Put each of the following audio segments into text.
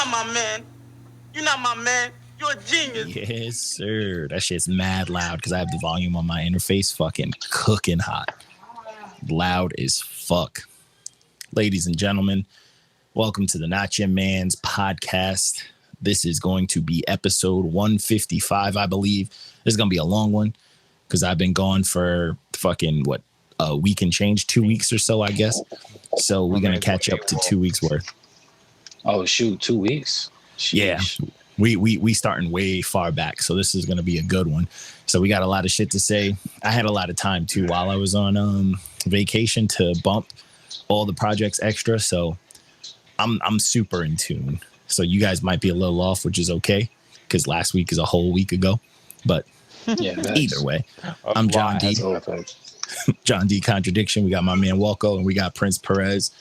not my man. You're not my man. You're a genius. Yes, sir. That shit's mad loud because I have the volume on my interface fucking cooking hot. Loud as fuck. Ladies and gentlemen, welcome to the Not Your Man's podcast. This is going to be episode 155, I believe. This is going to be a long one because I've been gone for fucking, a week and change, 2 weeks or so, I guess. So we're going to catch up to 2 weeks worth. Oh, shoot, 2 weeks? Sheesh. Yeah. We starting way far back, so this is going to be a good one. So we got a lot of shit to say. I had a lot of time, too, while I was on vacation to bump all the projects extra, so I'm super in tune. So you guys might be a little off, which is okay, because last week is a whole week ago. But yeah, either way, I'm John D. John D. Contradiction. We got my man Walco, and we got Prince Perez.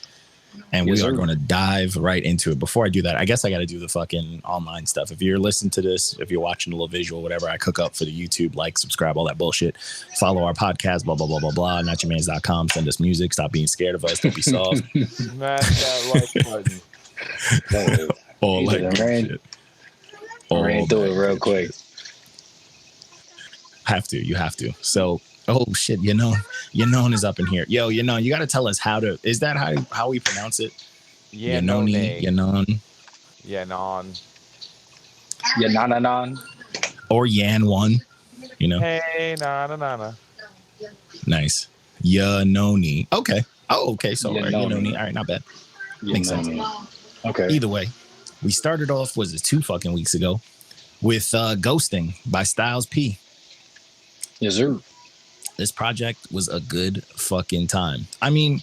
And we are going to dive right into it. Before I do that, I guess I got to do the fucking online stuff. If you're listening to this, if you're watching a little visual, whatever I cook up for the YouTube, like, subscribe, all that bullshit. Follow our podcast, blah, blah, blah, blah, blah. NotYourMans.com. Send us music. Stop being scared of us. Don't be soft. Smash that like button. All like shit. Ran through it real quick. You have to. So, oh shit, Yanon is up in here. Yo, Yanon, you got to tell us is that how we pronounce it? Yeah, Yanon. Yananan. Or Yan one, Hey, na. Nice. Yanoni. Okay. Oh, okay. So Yanoni. All right, not bad. Makes sense. Okay. Either way, we started off, was it 2 fucking weeks ago, with Ghosting by Styles P. Yes, sir. This project was a good fucking time. I mean,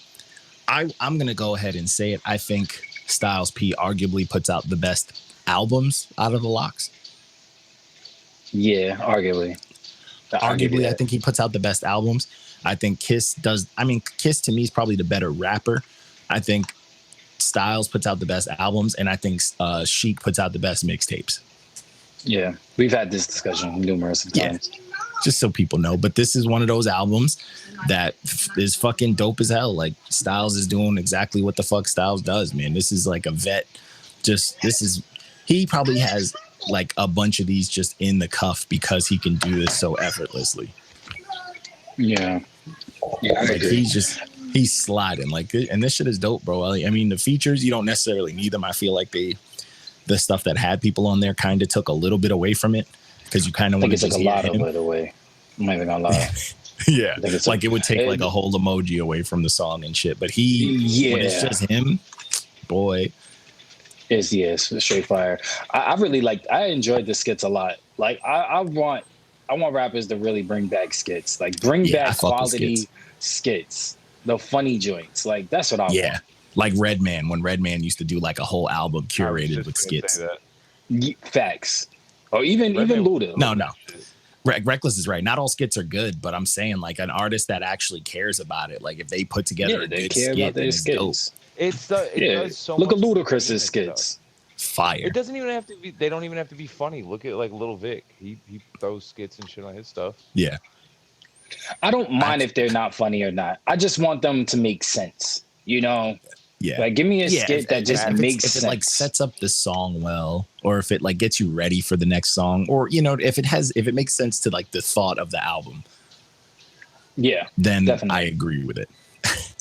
I'm going to go ahead and say it. I think Styles P arguably puts out the best albums out of the locks. Yeah, arguably. Arguably, I think he puts out the best albums. I think Kiss does. I mean, Kiss to me is probably the better rapper. I think Styles puts out the best albums, and I think Chic puts out the best mixtapes. Yeah, we've had this discussion numerous times. Yeah. Just so people know, but this is one of those albums that is fucking dope as hell. Like, Styles is doing exactly what the fuck Styles does, man. This is like a vet. He probably has like a bunch of these just in the cuff because he can do this so effortlessly. Yeah, like he's sliding like, and this shit is dope, bro. I mean, the features, you don't necessarily need them. I feel like the stuff that had people on there kind of took a little bit away from it. Because you kind of want to take a lot of it away. I'm not even gonna lie. Yeah, like it would take like a whole emoji away from the song and shit. But when it's just him, boy, it's straight fire. I really I enjoyed the skits a lot. Like I want rappers to really bring back skits. Like bring back quality skits, the funny joints. Like that's what I want. Like Redman, when Redman used to do like a whole album curated with skits. Facts. Or even Luda. No. Reckless is right. Not all skits are good, but I'm saying like an artist that actually cares about it. Like if they put together a good skit, about their skits. It does so look much at Ludacris's skits. Fire. It doesn't even have to be. They don't even have to be funny. Look at like Lil Vic. He throws skits and shit on his stuff. Yeah. I don't mind if they're not funny or not. I just want them to make sense. Yeah. Like, give me a skit that just makes sense. If it like sets up the song well, or if it like gets you ready for the next song, or if it makes sense to like the thought of the album. Yeah. Then definitely. I agree with it.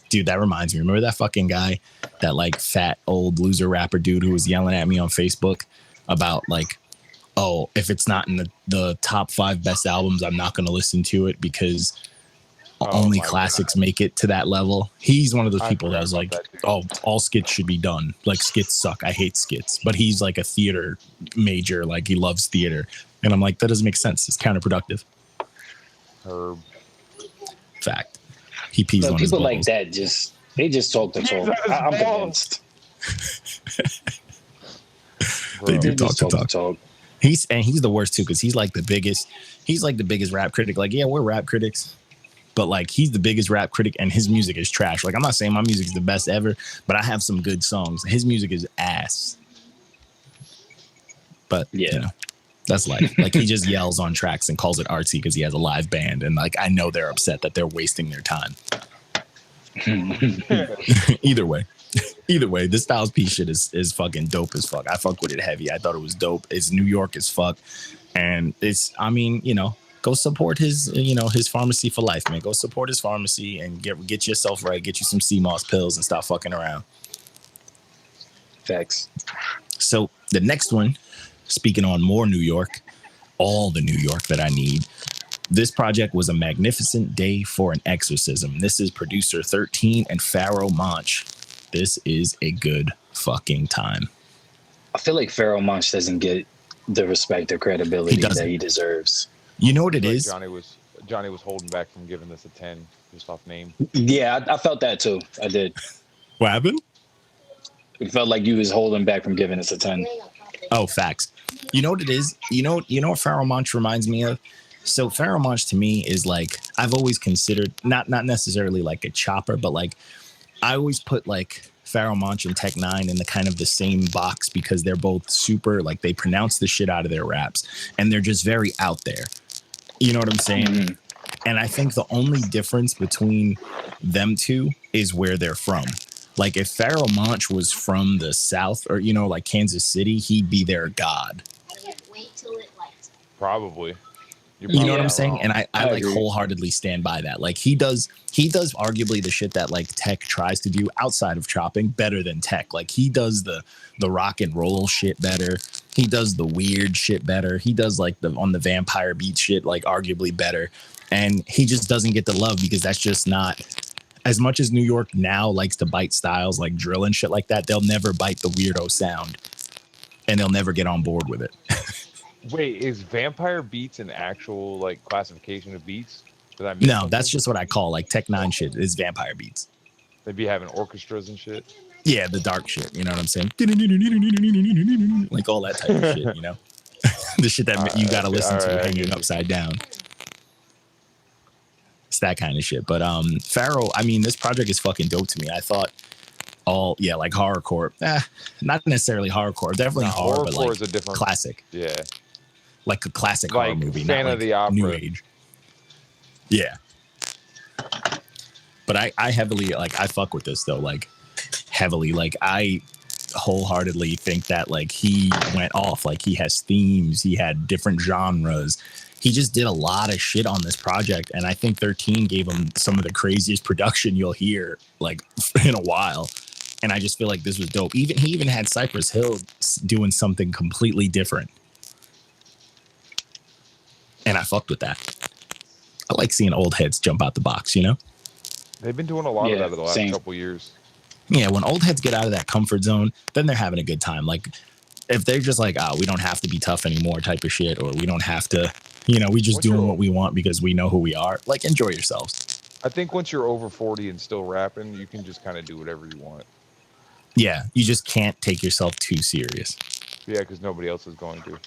Dude, that reminds me. Remember that fucking guy, that like fat old loser rapper dude who was yelling at me on Facebook about like, oh, if it's not in the top 5 best albums, I'm not going to listen to it because only classics make it to that level. He's one of those people that was like, oh, all skits should be done. Like, skits suck. I hate skits. But he's like a theater major. Like, he loves theater. And I'm like, that doesn't make sense. It's counterproductive. Herb. Fact. He pees on his balls. People like that they just talk the talk. I'm convinced. They do talk the talk. He's the worst too, because he's like the biggest rap critic. Like, yeah, we're rap critics. But like, he's the biggest rap critic and his music is trash. Like, I'm not saying my music is the best ever, but I have some good songs. His music is ass. But yeah, that's life. Like, he just yells on tracks and calls it artsy because he has a live band. And like, I know they're upset that they're wasting their time. Either way, Either way, this Styles P shit is fucking dope as fuck. I fuck with it heavy. I thought it was dope. It's New York as fuck. And it's, I mean, you know, go support his, you know, his pharmacy for life, man. Go support his pharmacy and get yourself right. Get you some CMOS pills and stop fucking around. Facts. So the next one, speaking on more New York, all the New York that I need. This project was a magnificent day for an exorcism. This is producer 13 and Pharaoh Munch. This is a good fucking time. I feel like Pharaoh Munch doesn't get the respect or credibility that he deserves. You know what it is? Johnny was holding back from giving this a 10 just off name. Yeah, I felt that too. I did. What happened? It felt like you was holding back from giving us a 10. Oh, facts. You know what it is? You know what Pharaoh Munch reminds me of? So Pharaoh Munch to me is like, I've always considered, not necessarily like a chopper, but like I always put like Pharaoh Munch and Tech Nine in the kind of the same box because they're both super, like they pronounce the shit out of their raps and they're just very out there. You know what I'm saying? Mm-hmm. And I think the only difference between them two is where they're from. Like if Pharaoh Munch was from the South or, you know, like Kansas City, he'd be their god. Probably. You know what I'm saying? And I like wholeheartedly stand by that. Like he does arguably the shit that like Tech tries to do outside of chopping better than Tech. Like he does the rock and roll shit better. He does the weird shit better. He does like on the vampire beat shit, like arguably better. And he just doesn't get the love because that's just not, as much as New York now likes to bite styles like drill and shit like that, they'll never bite the weirdo sound and they'll never get on board with it. Wait, is vampire beats an actual like classification of beats? No, that's just what I call like Tech Nine shit is vampire beats. They be having orchestras and shit. Yeah, the dark shit. You know what I'm saying? Like all that type of shit. You know, the shit that you gotta listen to hanging upside down. It's that kind of shit. But Pharaoh, I mean, this project is fucking dope to me. I thought like horrorcore. Not necessarily horrorcore. Definitely horror, but like is a different classic. Yeah. Like a classic horror movie, Fan not like of the Opera. New Age. Yeah. But I heavily, like, I fuck with this, though, like, heavily. Like, I wholeheartedly think that, like, he went off. Like, he has themes. He had different genres. He just did a lot of shit on this project. And I think 13 gave him some of the craziest production you'll hear, like, in a while. And I just feel like this was dope. He even had Cypress Hill doing something completely different. And I fucked with that. I like seeing old heads jump out the box, you know? They've been doing a lot of that in the last couple years. Yeah, when old heads get out of that comfort zone, then they're having a good time. Like, if they're just like, we don't have to be tough anymore type of shit, or we don't have to, you know, we just doing what we want because we know who we are. Like, enjoy yourselves. I think once you're over 40 and still rapping, you can just kind of do whatever you want. Yeah, you just can't take yourself too serious. Yeah, because nobody else is going to.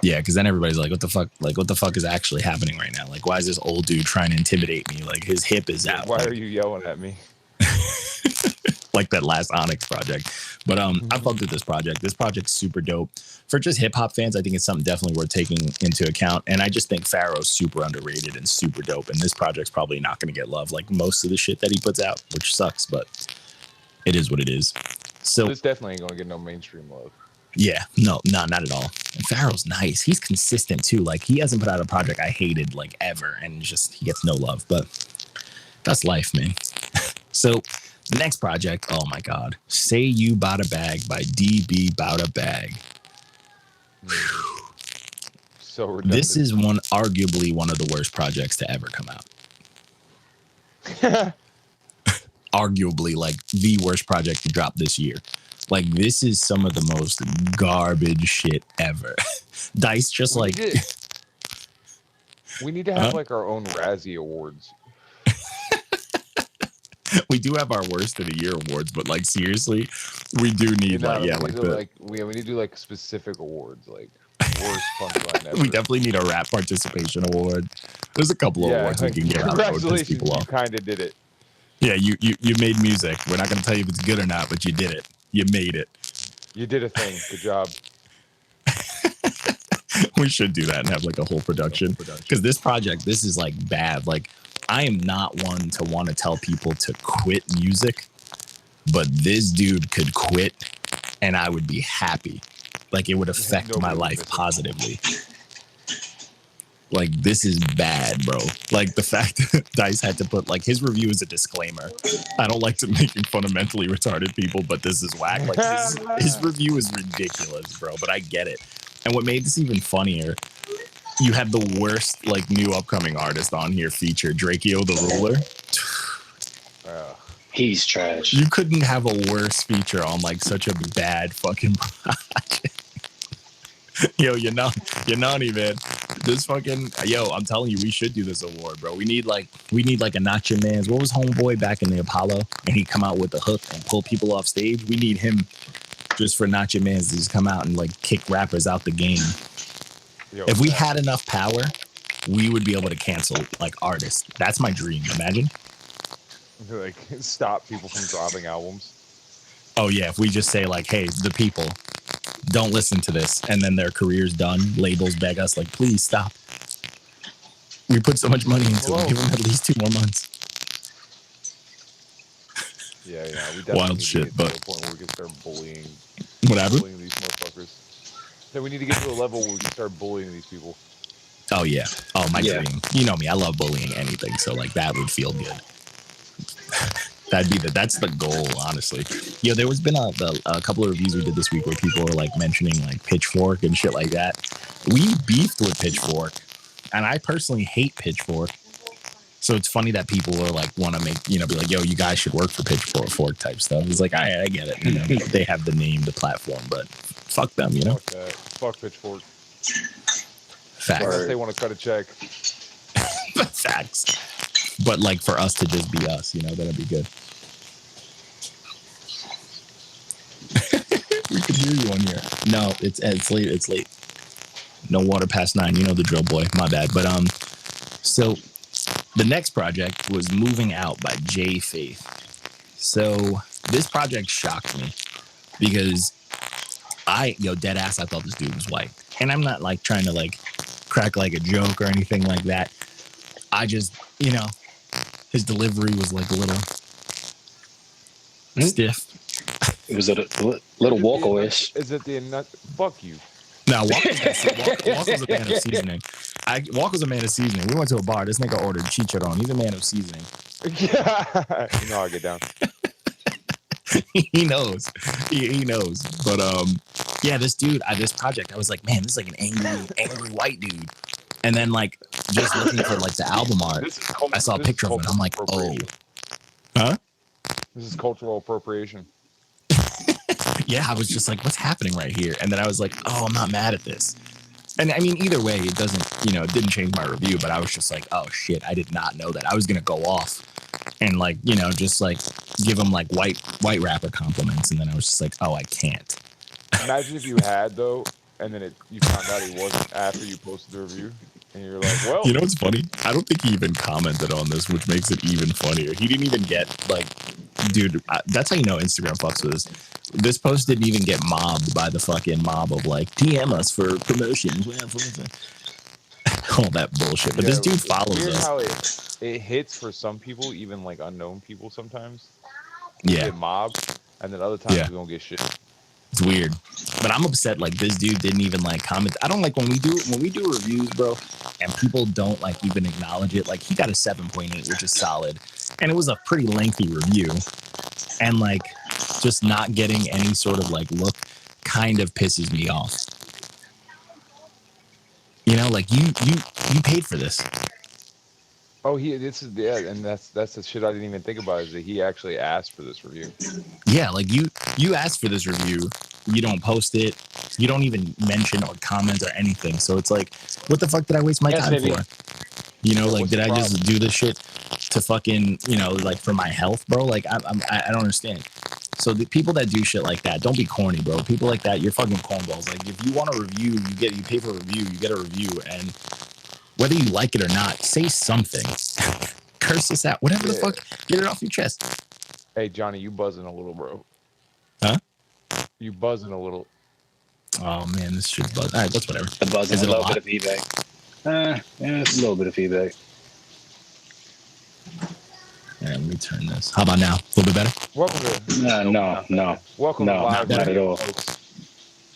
Yeah, because then everybody's like, what the fuck? Like, what the fuck is actually happening right now? Like, why is this old dude trying to intimidate me? Like, his hip is out. Why are you yelling at me? Like that last Onyx project. But I fucked with this project. This project's super dope. For just hip-hop fans, I think it's something definitely worth taking into account. And I just think Pharaoh's super underrated and super dope. And this project's probably not going to get love like most of the shit that he puts out, which sucks, but it is what it is. So this definitely ain't going to get no mainstream love. Yeah, no, not at all. And Pharaoh's nice. He's consistent too. Like, he hasn't put out a project I hated like ever, and just he gets no love. But that's life, man. So the next project, oh my god, Say You Boutabag by DB.Boutabag. So redundant. This is arguably one of the worst projects to ever come out. Arguably, like the worst project to drop this year. Like, this is some of the most garbage shit ever. Dice just we need to have like our own Razzie Awards. We do have our worst of the year awards, but like seriously, we do need we need to do like specific awards, like worst punchline ever. We definitely need a rap participation award. There's a couple of awards we can get out. Congratulations, you kind of did it. Yeah, you made music. We're not going to tell you if it's good or not, but you did it. You made it. You did a thing. Good job. We should do that and have like a whole production. Because this is like bad. Like, I am not one to want to tell people to quit music. but this dude could quit and I would be happy. Like, it would affect my life positively. Like, this is bad, bro. Like, the fact that Dice had to put, like, his review is a disclaimer. I don't like to making fun of mentally retarded people, but this is whack. Like, his review is ridiculous, bro, but I get it. And what made this even funnier, you had the worst, like, new upcoming artist on here featured, Drakeo the Ruler. He's trash. You couldn't have a worse feature on, like, such a bad fucking project. Yo, Yanani, man. This fucking I'm telling you, we should do this award, bro. We need like a Not Your Man's. What was Homeboy back in the Apollo? And he'd come out with the hook and pull people off stage. We need him just for Not Your Man's to just come out and like kick rappers out the game. If we had enough power, we would be able to cancel like artists. That's my dream. Imagine. Like, stop people from dropping albums. Oh yeah, if we just say like, hey, the people, don't listen to this, and then their career's done. Labels beg us like, please stop. We put so much money into it. Give them at least 2 more months. Yeah, we definitely wild need shit, to get but to a point where we can start bullying these motherfuckers. Then we need to get to a level where we can start bullying these people. Oh yeah. Oh, my dream. You know me. I love bullying anything, so like that would feel good. That's the goal, honestly. Yo, there was been a couple of reviews we did this week where people were like mentioning like Pitchfork and shit like that. We beefed with Pitchfork, and I personally hate Pitchfork. So it's funny that people are like want to make, be like, yo, you guys should work for Pitchfork type stuff. It's like, I get it. They have the name, the platform, but fuck them, Fuck that. Fuck Pitchfork. Facts. Unless they want to cut a check. Facts. But like for us to just be us, that'd be good. We could hear you on here. No, it's late. It's late. No water past 9. You know the drill, boy. My bad. But so the next project was Moving Out by J Faith. So this project shocked me because dead ass, I thought this dude was white. And I'm not like trying to like crack like a joke or anything like that. I just, his delivery was like a little stiff. It was a little Walko-ish. Is it the fuck you? No, Walko's a man of seasoning. Walko's a man of seasoning. We went to a bar. This nigga ordered Chicharron. He's a man of seasoning. Yeah, how I get down. He knows. He knows. But this dude, this project, I was like, man, this is like an angry white dude. And then like just looking for like the album art, I saw a picture of it. And I'm like, oh, huh? This is cultural appropriation. Yeah, I was just like, what's happening right here? And then I was like, oh, I'm not mad at this. And I mean, either way, it doesn't, it didn't change my review, but I was just like, oh shit, I did not know that. I was going to go off and like, just like give him like white rapper compliments. And then I was just like, oh, I can't. Imagine if you had though, and then you found out he wasn't after you posted the review. And you're like, well. You know what's funny? I don't think he even commented on this, which makes it even funnier. He didn't even get, like, dude, that's how you know Instagram fucks with us. This post didn't even get mobbed by the fucking mob of, like, DM us for promotions. All that bullshit. But this dude follows us. How it hits for some people, even, like, unknown people sometimes. Yeah. Get mobbed, and then other times we don't get shit. It's weird. But I'm upset like this dude didn't even like comment. I don't like when we do reviews, bro, and people don't like even acknowledge it. Like he got a 7.8, which is solid. And it was a pretty lengthy review. And like just not getting any sort of like look kind of pisses me off. Like you paid for this. Oh, and that's the shit I didn't even think about is that he actually asked for this review. Yeah, like you asked for this review, you don't post it, you don't even mention or comment or anything. So it's like, what the fuck did I waste my time for? Like did I just do this shit to fucking like for my health, bro? Like I don't understand. So the people that do shit like that, don't be corny, bro. People like that, you're fucking cornballs. Like if you want a review, you pay for a review, you get a review, and whether you like it or not, say something. Curse this out. Whatever the fuck. Get it off your chest. Hey, Johnny, you buzzing a little, bro. Huh? You buzzing a little. Oh, man, this shit buzz. All right, that's whatever. The buzz is a little bit of feedback. Yeah, it's a little bit of feedback. Yeah, let me me turn this. How about now? A little bit better? Welcome to No. Welcome to live. Not at all.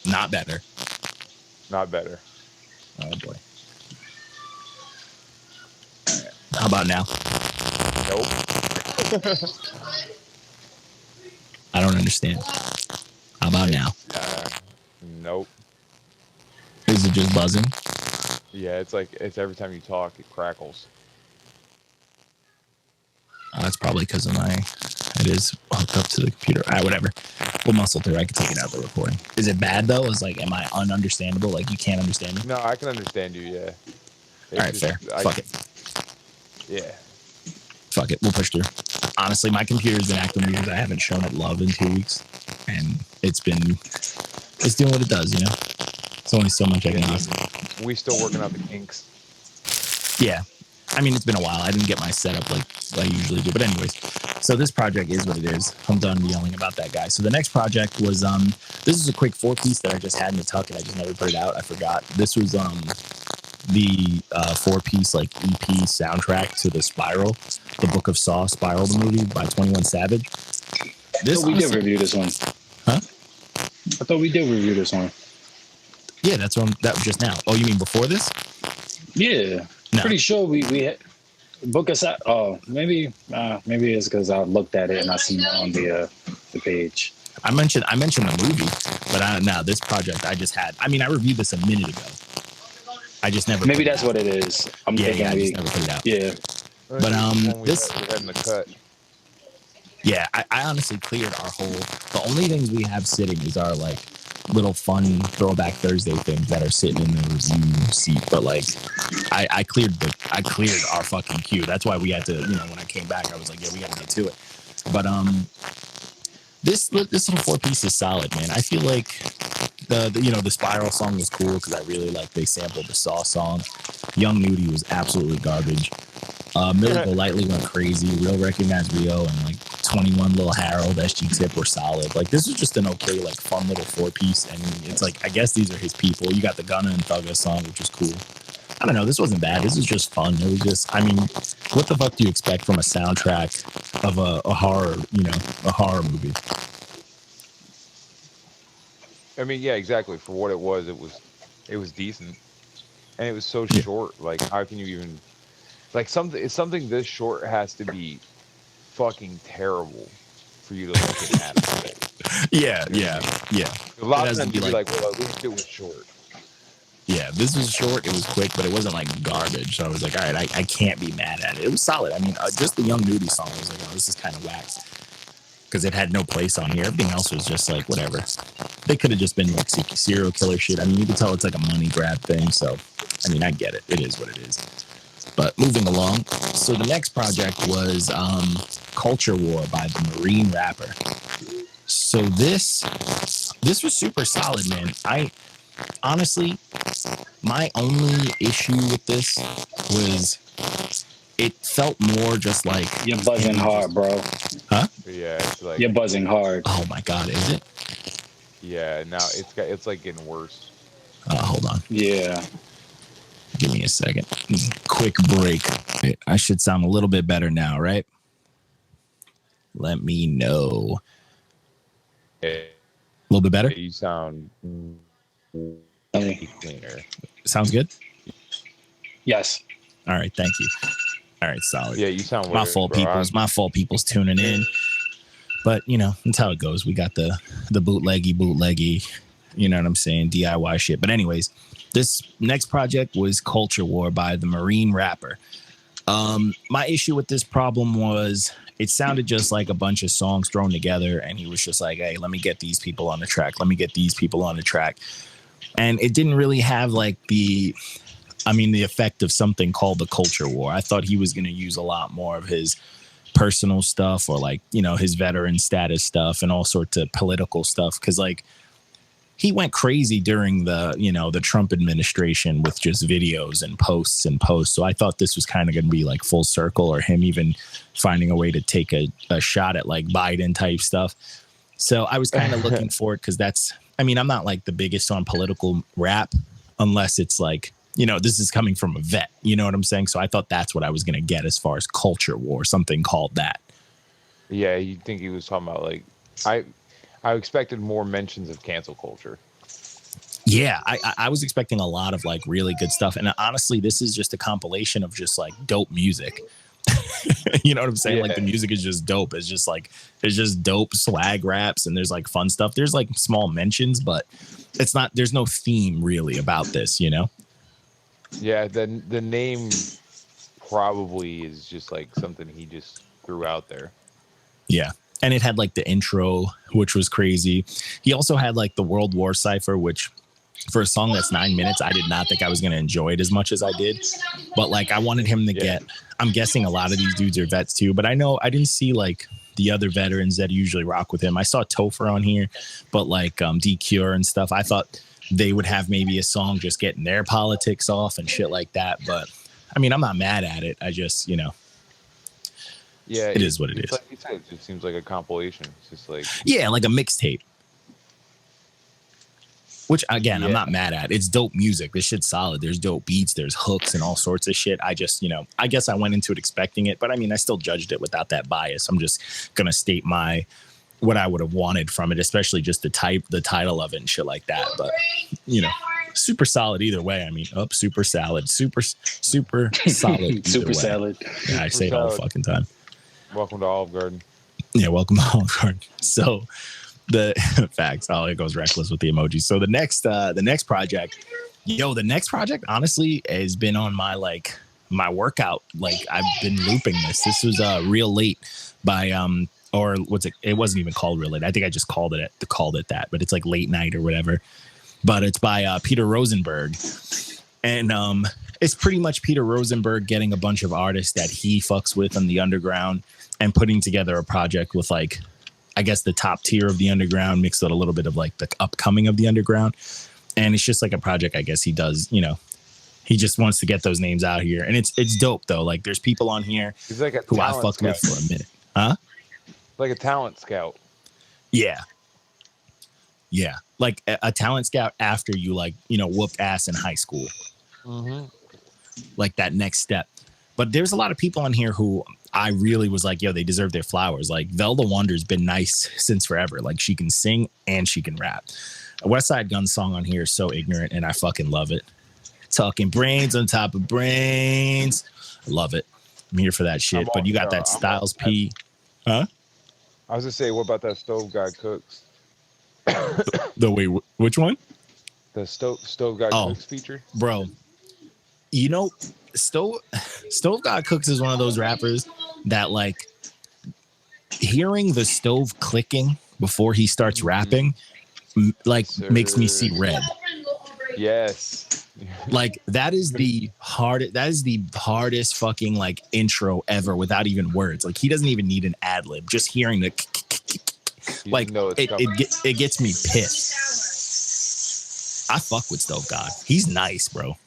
Not better. Not better. Oh boy. All right. How about now? Nope. I don't understand. How about now? Nope. Is it just buzzing? Yeah, it's every time you talk, it crackles. That's probably because of it is hooked up to the computer. All right, whatever. We'll muscle through. I can take it out of the recording. Is it bad though? Am I ununderstandable? Like you can't understand me? No, I can understand you. Yeah. All right, fair. Fuck it. Yeah. Fuck it. We'll push through. Honestly, my computer's been acting weird. I haven't shown it love in 2 weeks, and it's doing what it does. You know, it's only so much I can do. We still working out the kinks. Yeah. I mean, it's been a while. I didn't get my setup like I usually do. But anyways, so this project is what it is. I'm done yelling about that guy. So the next project was, this is a quick 4-piece that I just had in the tuck and I just never put it out. I forgot. This was the 4-piece like EP soundtrack to the Spiral, the Book of Saw, Spiral, the movie by 21 Savage. We did review this one. Huh? I thought we did review this one. Yeah, that was just now. Oh, you mean before this? Yeah. No. Pretty sure we had Book of Saw. Oh, maybe it's because I looked at it and I seen it on the page. I mentioned the movie, but this project I just had. I mean, I reviewed this a minute ago. I just never. Maybe that's what it is. I'm thinking I just never put it out. Yeah. But this. We had in the cut. Yeah, I honestly cleared our whole. The only things we have sitting is our like little fun Throwback Thursday things that are sitting in the review seat. But like, I cleared our fucking queue. That's why we had to. When I came back, I was like, yeah, we got to get to it. But this little 4-piece is solid, man. I feel like the Spiral song was cool because I really like they sampled the Saw song. Young Nudie was absolutely garbage. Miller Golightly went crazy. Real Recognize Rio and like 21 Lil Harold, SG Tip were solid. Like this was just an okay, like fun little 4-piece. And it's like I guess these are his people. You got the Gunna and Thugga song, which is cool. I don't know. This wasn't bad. This was just fun. It was just. I mean, what the fuck do you expect from a soundtrack of a horror, a horror movie? I mean, yeah, exactly. For what it was decent, and it was so short. Like, how can you even like something this short has to be fucking terrible for you to look at it. Yeah. A lot of times you'd be like, well, at least it was short. Yeah, this was short. It was quick, but it wasn't like garbage. So I was like, all right, I can't be mad at it. It was solid. I mean, just the Young Nudie song, I was like, oh, this is kind of whack. Because it had no place on here. Everything else was just like, whatever. They could have just been like serial killer shit. I mean, you can tell it's like a money grab thing. So, I mean, I get it. It is what it is. But moving along. So the next project was Culture War by the Marine Rapper. So this was super solid, man. Honestly, my only issue with this was it felt more just like you're buzzing hard, bro. Huh? Yeah, it's like you're buzzing hard. Oh my god, is it? Yeah, now it's like getting worse. Hold on. Yeah. Give me a second. Quick break. I should sound a little bit better now, right? Let me know. A little bit better? You sound cleaner. Sounds good? Yes. All right, thank you. All right, solid. Yeah, you sound weird, my fault, people's tuning in. But, that's how it goes. We got the bootleggy, you know what I'm saying, DIY shit. But anyways, this next project was Culture War by the Marine Rapper. My issue with this problem was it sounded just like a bunch of songs thrown together, and he was just like, hey, let me get these people on the track. And it didn't really have like the effect of something called the Culture War. I thought he was going to use a lot more of his personal stuff or like, his veteran status stuff and all sorts of political stuff. Cause like he went crazy during the, the Trump administration with just videos and posts. So I thought this was kind of going to be like full circle or him even finding a way to take a shot at like Biden type stuff. So I was kind of looking for it. Cause I'm not like the biggest on political rap unless it's like, this is coming from a vet, you know what I'm saying? So I thought that's what I was going to get as far as Culture War, something called that. Yeah, you think he was talking about like I expected more mentions of cancel culture. Yeah, I was expecting a lot of like really good stuff, and honestly, this is just a compilation of just like dope music. You know what I'm saying? Yeah. Like the music is just dope. It's just dope swag raps, and there's like fun stuff. There's like small mentions, but it's not. There's no theme really about this, you know? Yeah, then the name probably is just like something he just threw out there. Yeah. And it had like the intro, which was crazy. He also had like the World War Cipher, which for a song that's 9 minutes, I did not think I was going to enjoy it as much as I did. But like I wanted him to get, I'm guessing a lot of these dudes are vets too, but I know I didn't see like the other veterans that usually rock with him. I saw Topher on here, but like D-Cure and stuff. I thought they would have maybe a song just getting their politics off and shit like that. But I mean, I'm not mad at it. I just, you know, yeah, it is what it is. Like you said, it just seems like a compilation. It's just like, yeah, like a mixtape. Which again, I'm not mad at. It's dope music. This shit's solid. There's dope beats, there's hooks and all sorts of shit. I just, you know, I guess I went into it expecting it, but I mean, I still judged it without that bias. I'm just gonna state what I would have wanted from it, especially just the title of it and shit like that. But you know, super solid either way. I mean, super salad, super solid, super way. salad. Yeah, I say it all the fucking time. Welcome to Olive Garden. Yeah, welcome to Olive Garden. So the facts, it goes reckless with the emojis. So the next project, the next project honestly has been on my workout. Like I've been looping this. This was Real Late by or what's it? It wasn't even called Real Late. I think I just called it that, but it's like late night or whatever. But it's by Peter Rosenberg, and it's pretty much Peter Rosenberg getting a bunch of artists that he fucks with on the underground and putting together a project with like, I guess the top tier of the underground mixed with a little bit of like the upcoming of the underground. And it's just like a project, I guess he does, you know, he just wants to get those names out here. And it's dope though. Like there's people on here He's like who I fucked with for a minute. Huh? Like a talent scout. Yeah. Yeah. Like a talent scout after you like, you know, whooped ass in high school. Mm-hmm. Like that next step. But there's a lot of people on here who I really was like, they deserve their flowers. Like Velda Wonder's been nice since forever. Like she can sing and she can rap. A West Side Gun song on here is so ignorant and I fucking love it. Talking brains on top of brains. I love it. I'm here for that shit. But you got that Styles P. Huh? I was gonna say, what about that Stove Guy Cooks? Which one? The Stove Guy Cooks feature? Bro, you know, Stove God Cooks is one of those rappers that like hearing the stove clicking before he starts rapping like makes me see red. Yes. Like that is the hardest fucking like intro ever without even words. Like he doesn't even need an ad lib. Just hearing the like it gets me pissed. I fuck with Stove God. He's nice, bro.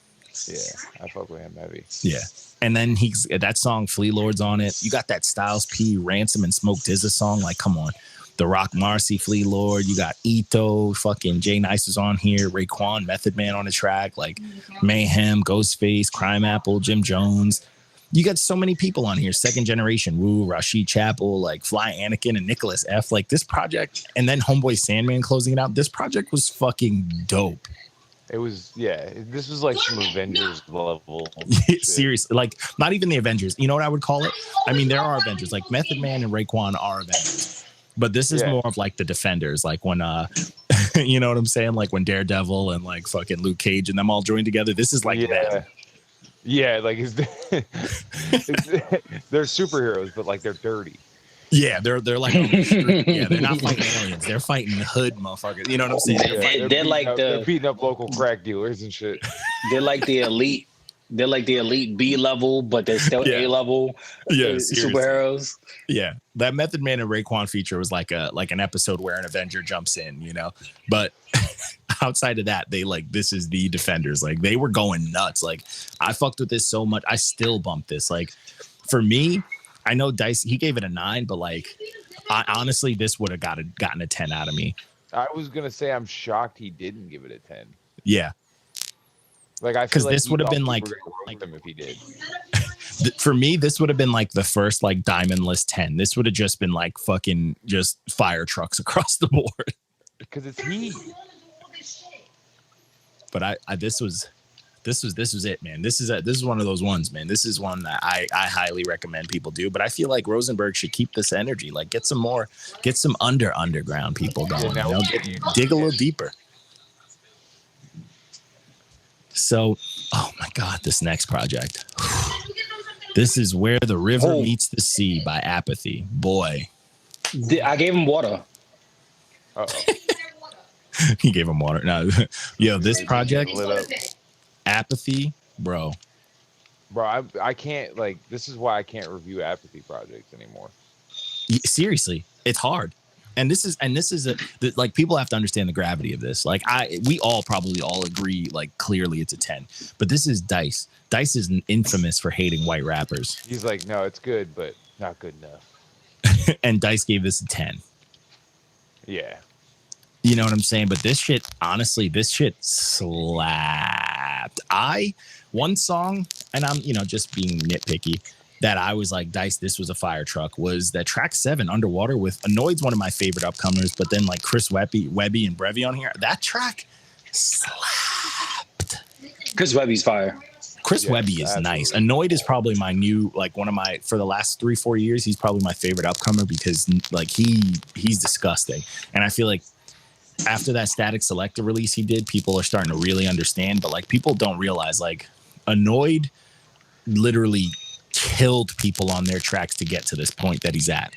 Yeah, I fuck with him heavy. Yeah. And then he's that song Flea Lord's on it. You got that Styles P, Ransom and Smoke Dizza song. Like, come on. The Rock Marcy, Flea Lord. You got Ito, fucking Jay Nice is on here. Raekwon, Method Man on the track. Like Mayhem, Ghostface, Crime Apple, Jim Jones. You got so many people on here. Second Generation, Woo, Rashid Chapel, like Fly Anakin and Nicholas F. Like this project, and then Homeboy Sandman closing it out. This project was fucking dope. It was, this was like some Avengers level. Seriously, like not even the Avengers. You know what I would call it? I mean, there are Avengers. Like Method Man and Raekwon are Avengers. But this is more of like the Defenders. Like when, you know what I'm saying? Like when Daredevil and like fucking Luke Cage and them all joined together. This is like them. Yeah, like they're superheroes, but like they're dirty. Yeah, they're like on the street. Yeah, they're not fighting aliens. They're fighting hood motherfuckers. You know what I'm saying? They're beating up local crack dealers and shit. They're like the elite. They're like the elite B level, but they're still A level. Yeah, superheroes. Yeah, that Method Man and Raekwon feature was like an episode where an Avenger jumps in, you know. But outside of that, this is the Defenders. Like they were going nuts. Like I fucked with this so much. I still bump this. Like for me. I know Dice, he gave it a 9, but like, honestly, this would have gotten a 10 out of me. I was going to say, I'm shocked he didn't give it a 10. Yeah. Like, I feel like this would have been like him if he did. For me, this would have been like the first like diamond list 10. This would have just been like fucking just fire trucks across the board. Because it's heat. But this was it, man. This is one of those ones, man. This is one that I highly recommend people do. But I feel like Rosenberg should keep this energy. Like get some underground people going. You know? Dig a little deeper. So, oh my God, this next project. This is Where the River Meets the Sea by Apathy. Boy. I gave him water. Uh-oh. He gave him water. No, yo, this project, Apathy, bro. Bro, I can't, like, this is why I can't review Apathy projects anymore. Seriously, it's hard. And this is like, people have to understand the gravity of this. Like we probably all agree, like, clearly it's a 10, but this is Dice. Dice is infamous for hating white rappers. He's like, no, it's good, but not good enough. And Dice gave this a 10. Yeah. You know what I'm saying? But this shit, honestly, slapped. One song, and I'm, just being nitpicky, that I was like, Dice, this was a fire truck, was that track 7, Underwater, with Annoyed's one of my favorite upcomers, but then like Chris Webby and Brevy on here. That track slapped. Chris Webby's fire. Chris Webby is nice. Annoyed is probably my new, like, one of my, for the last 3-4 years, he's probably my favorite upcomer because like he's disgusting. And I feel like after that Static Selector release he did, people are starting to really understand, but like people don't realize, like, Annoyed literally killed people on their tracks to get to this point that he's at.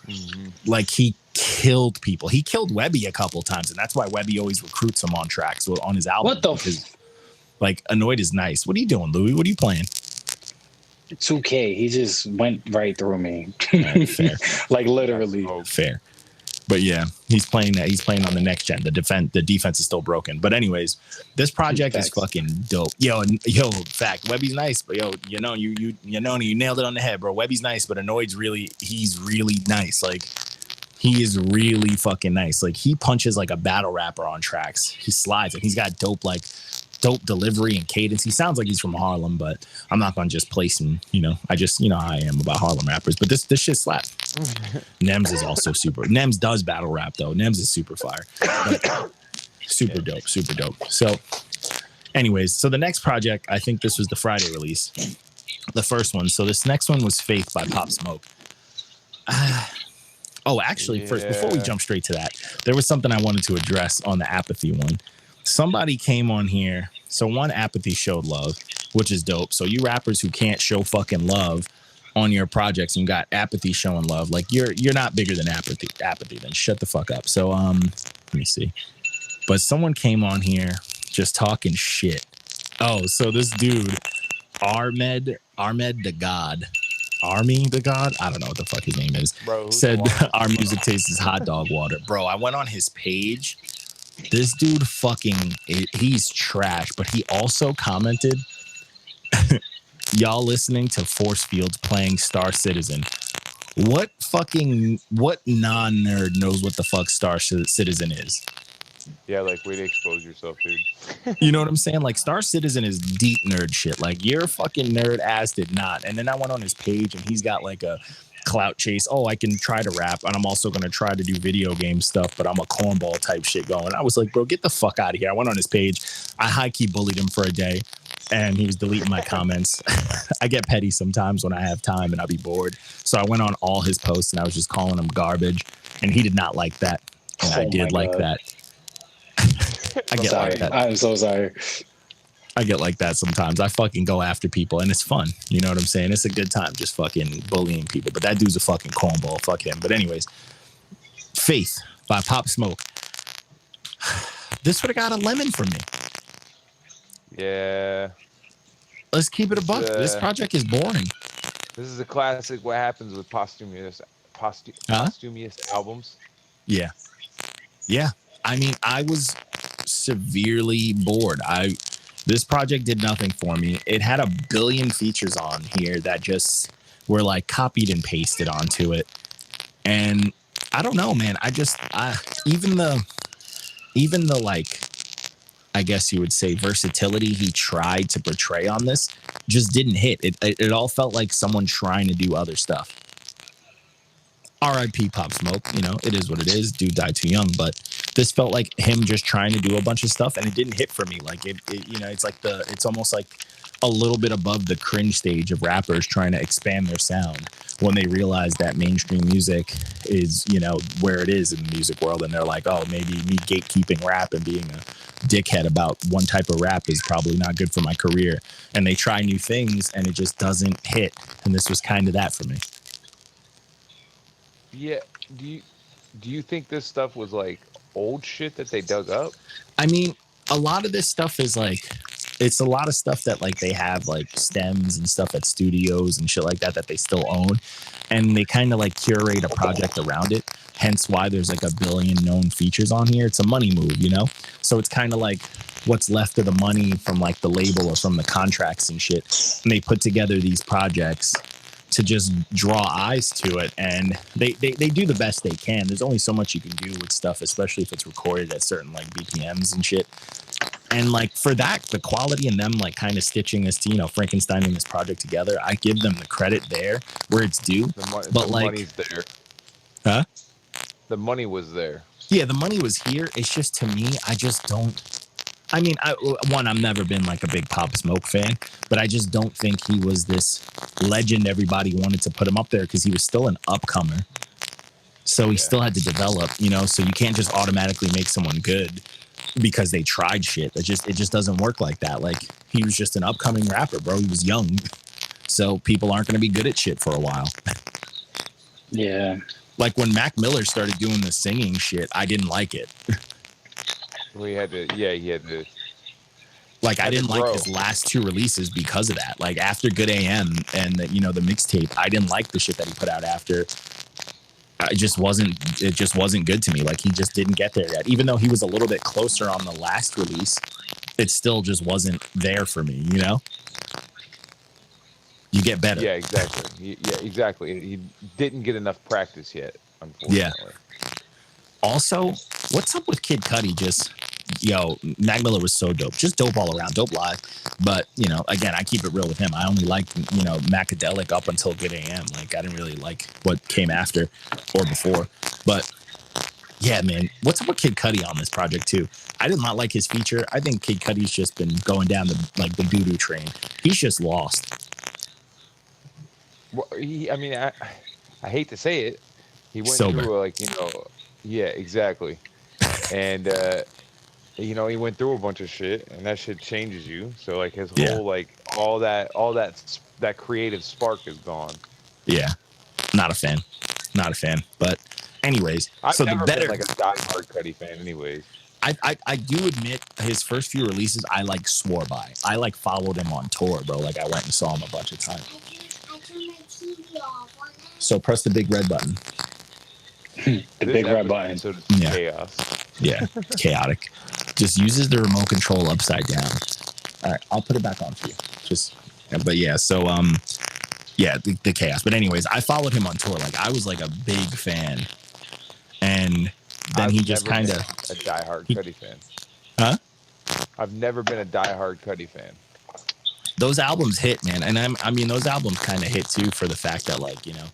Mm-hmm. Like, he killed people. He killed Webby a couple times, and that's why Webby always recruits him on tracks on his album. What the like, Annoyed is nice. What are you doing, Louis? What are you playing? 2K. He just went right through me. Right, fair. Like, literally. Fair. But yeah, he's playing that. He's playing on the next gen. The defense is still broken. But anyways, this project is fucking dope. Yo, fact, Webby's nice, but you nailed it on the head, bro. Webby's nice, but Annoyed's he's really nice. Like, he is really fucking nice. Like, he punches like a battle rapper on tracks. He slides, and he's got dope delivery and cadence. He sounds like he's from Harlem, but I'm not gonna just place him. I just how I am about Harlem rappers. But this shit slaps. Nems is also super. Nems does battle rap though. Nems is super fire. Super dope. So, anyways, so the next project, I think this was the Friday release, the first one. So this next one was Faith by Pop Smoke. First, before we jump straight to that, there was something I wanted to address on the Apathy one. Somebody came on here. So one, Apathy showed love, which is dope. So you rappers who can't show fucking love on your projects, and you got Apathy showing love, like, you're not bigger than Apathy, then shut the fuck up. So let me see. But someone came on here just talking shit. Oh, so this dude, Ahmed the God. Army the God? I don't know what the fuck his name is. Bro, said our music taste is hot dog water. Bro, I went on his page. This dude he's trash, but he also commented, y'all listening to Force Fields playing Star Citizen. What non-nerd knows what the fuck Star Citizen is? Yeah, like, way to expose yourself, dude. You know what I'm saying? Like, Star Citizen is deep nerd shit. Like, your fucking nerd ass did not. And then I went on his page, and he's got like a clout chase. Oh, I can try to rap, and I'm also going to try to do video game stuff, but I'm a cornball type shit going. I was like, bro, get the fuck out of here. I went on his page. I high-key bullied him for a day, and he was deleting my comments. I get petty sometimes when I have time and I'll be bored. So I went on all his posts, and I was just calling him garbage, and he did not like that. And I did like that. Like that. I'm so sorry. I get like that sometimes. I fucking go after people, and it's fun. You know what I'm saying? It's a good time just fucking bullying people. But that dude's a fucking cornball. Fuck him. But anyways, Faith by Pop Smoke. This would have got a lemon from me. Yeah. Let's keep it a buck. This project is boring. This is a classic. What happens with posthumous albums? Yeah. Yeah. I mean, I was severely bored. This project did nothing for me. It had a billion features on here that just were like copied and pasted onto it. And I don't know, man. Even the like, I guess you would say, versatility he tried to portray on this just didn't hit. It all felt like someone trying to do other stuff. R.I.P. Pop Smoke, you know, it is what it is. Dude died too young, but this felt like him just trying to do a bunch of stuff, and it didn't hit for me. Like it you know, it's almost like a little bit above the cringe stage of rappers trying to expand their sound when they realize that mainstream music is, you know, where it is in the music world, and they're like, oh, maybe me gatekeeping rap and being a dickhead about one type of rap is probably not good for my career, and they try new things and it just doesn't hit, and this was kind of that for me. Yeah. Do you think this stuff was like old shit that they dug up? I mean, a lot of this stuff is like, it's a lot of stuff that like they have like stems and stuff at studios and shit like that they still own, and they kind of like curate a project around it. Hence why there's like a billion known features on here. It's a money move, you know? So it's kind of like what's left of the money from like the label or from the contracts and shit. And they put together these projects to just draw eyes to it, and they do the best they can. There's only so much you can do with stuff, especially if it's recorded at certain like BPMs and shit. And like for that, the quality in them like kind of stitching this, you know, Frankensteining this project together, I give them the credit there where it's due. But the like, money's there. Huh? The money was there. Yeah, the money was here. It's just, to me, I just don't. I mean, I've never been like a big Pop Smoke fan, but I just don't think he was this legend everybody wanted to put him up there, because he was still an upcomer. So he still had to develop, you know, so you can't just automatically make someone good because they tried shit. It just doesn't work like that. Like, he was just an upcoming rapper, bro. He was young. So people aren't going to be good at shit for a while. Yeah. Like when Mac Miller started doing the singing shit, I didn't like it. He had to. Like, I didn't like his last two releases because of that. Like, after Good AM and the, you know, the mixtape, I didn't like the shit that he put out after. It just wasn't good to me. Like, he just didn't get there yet. Even though he was a little bit closer on the last release, it still just wasn't there for me, you know? You get better. Yeah, exactly. Exactly. He didn't get enough practice yet, unfortunately. Yeah. Also, what's up with Kid Cudi? Just, yo, Mac Miller was so dope. Just dope all around. Dope live. But, you know, again, I keep it real with him. I only liked, you know, Macadelic up until Good AM. Like, I didn't really like what came after or before. But, yeah, man, what's up with Kid Cudi on this project, too? I did not like his feature. I think Kid Cudi's just been going down the doo-doo train. He's just lost. Well, I hate to say it. He went Sober. through, like, you know... Yeah, exactly. And, you know, he went through a bunch of shit, and that shit changes you. So, like, his whole, like, all that creative spark is gone. Yeah. Not a fan. But anyways, I've never been, like, a diehard Cudi fan anyways. I do admit his first few releases I, like, swore by. I, like, followed him on tour, bro. Like, I went and saw him a bunch of times. I turned my TV off. So press the big red button. The big red button. So Yeah. Chaos. Yeah, chaotic. Just uses the remote control upside down. All right, I'll put it back on for you. But yeah, so yeah, the chaos. But anyways, I followed him on tour. Like, I was like a big fan, and then he just kind of a diehard Cudi fan. Huh? I've never been a diehard Cudi fan. Those albums hit, man, and I mean those albums kind of hit too for the fact that, like, you know,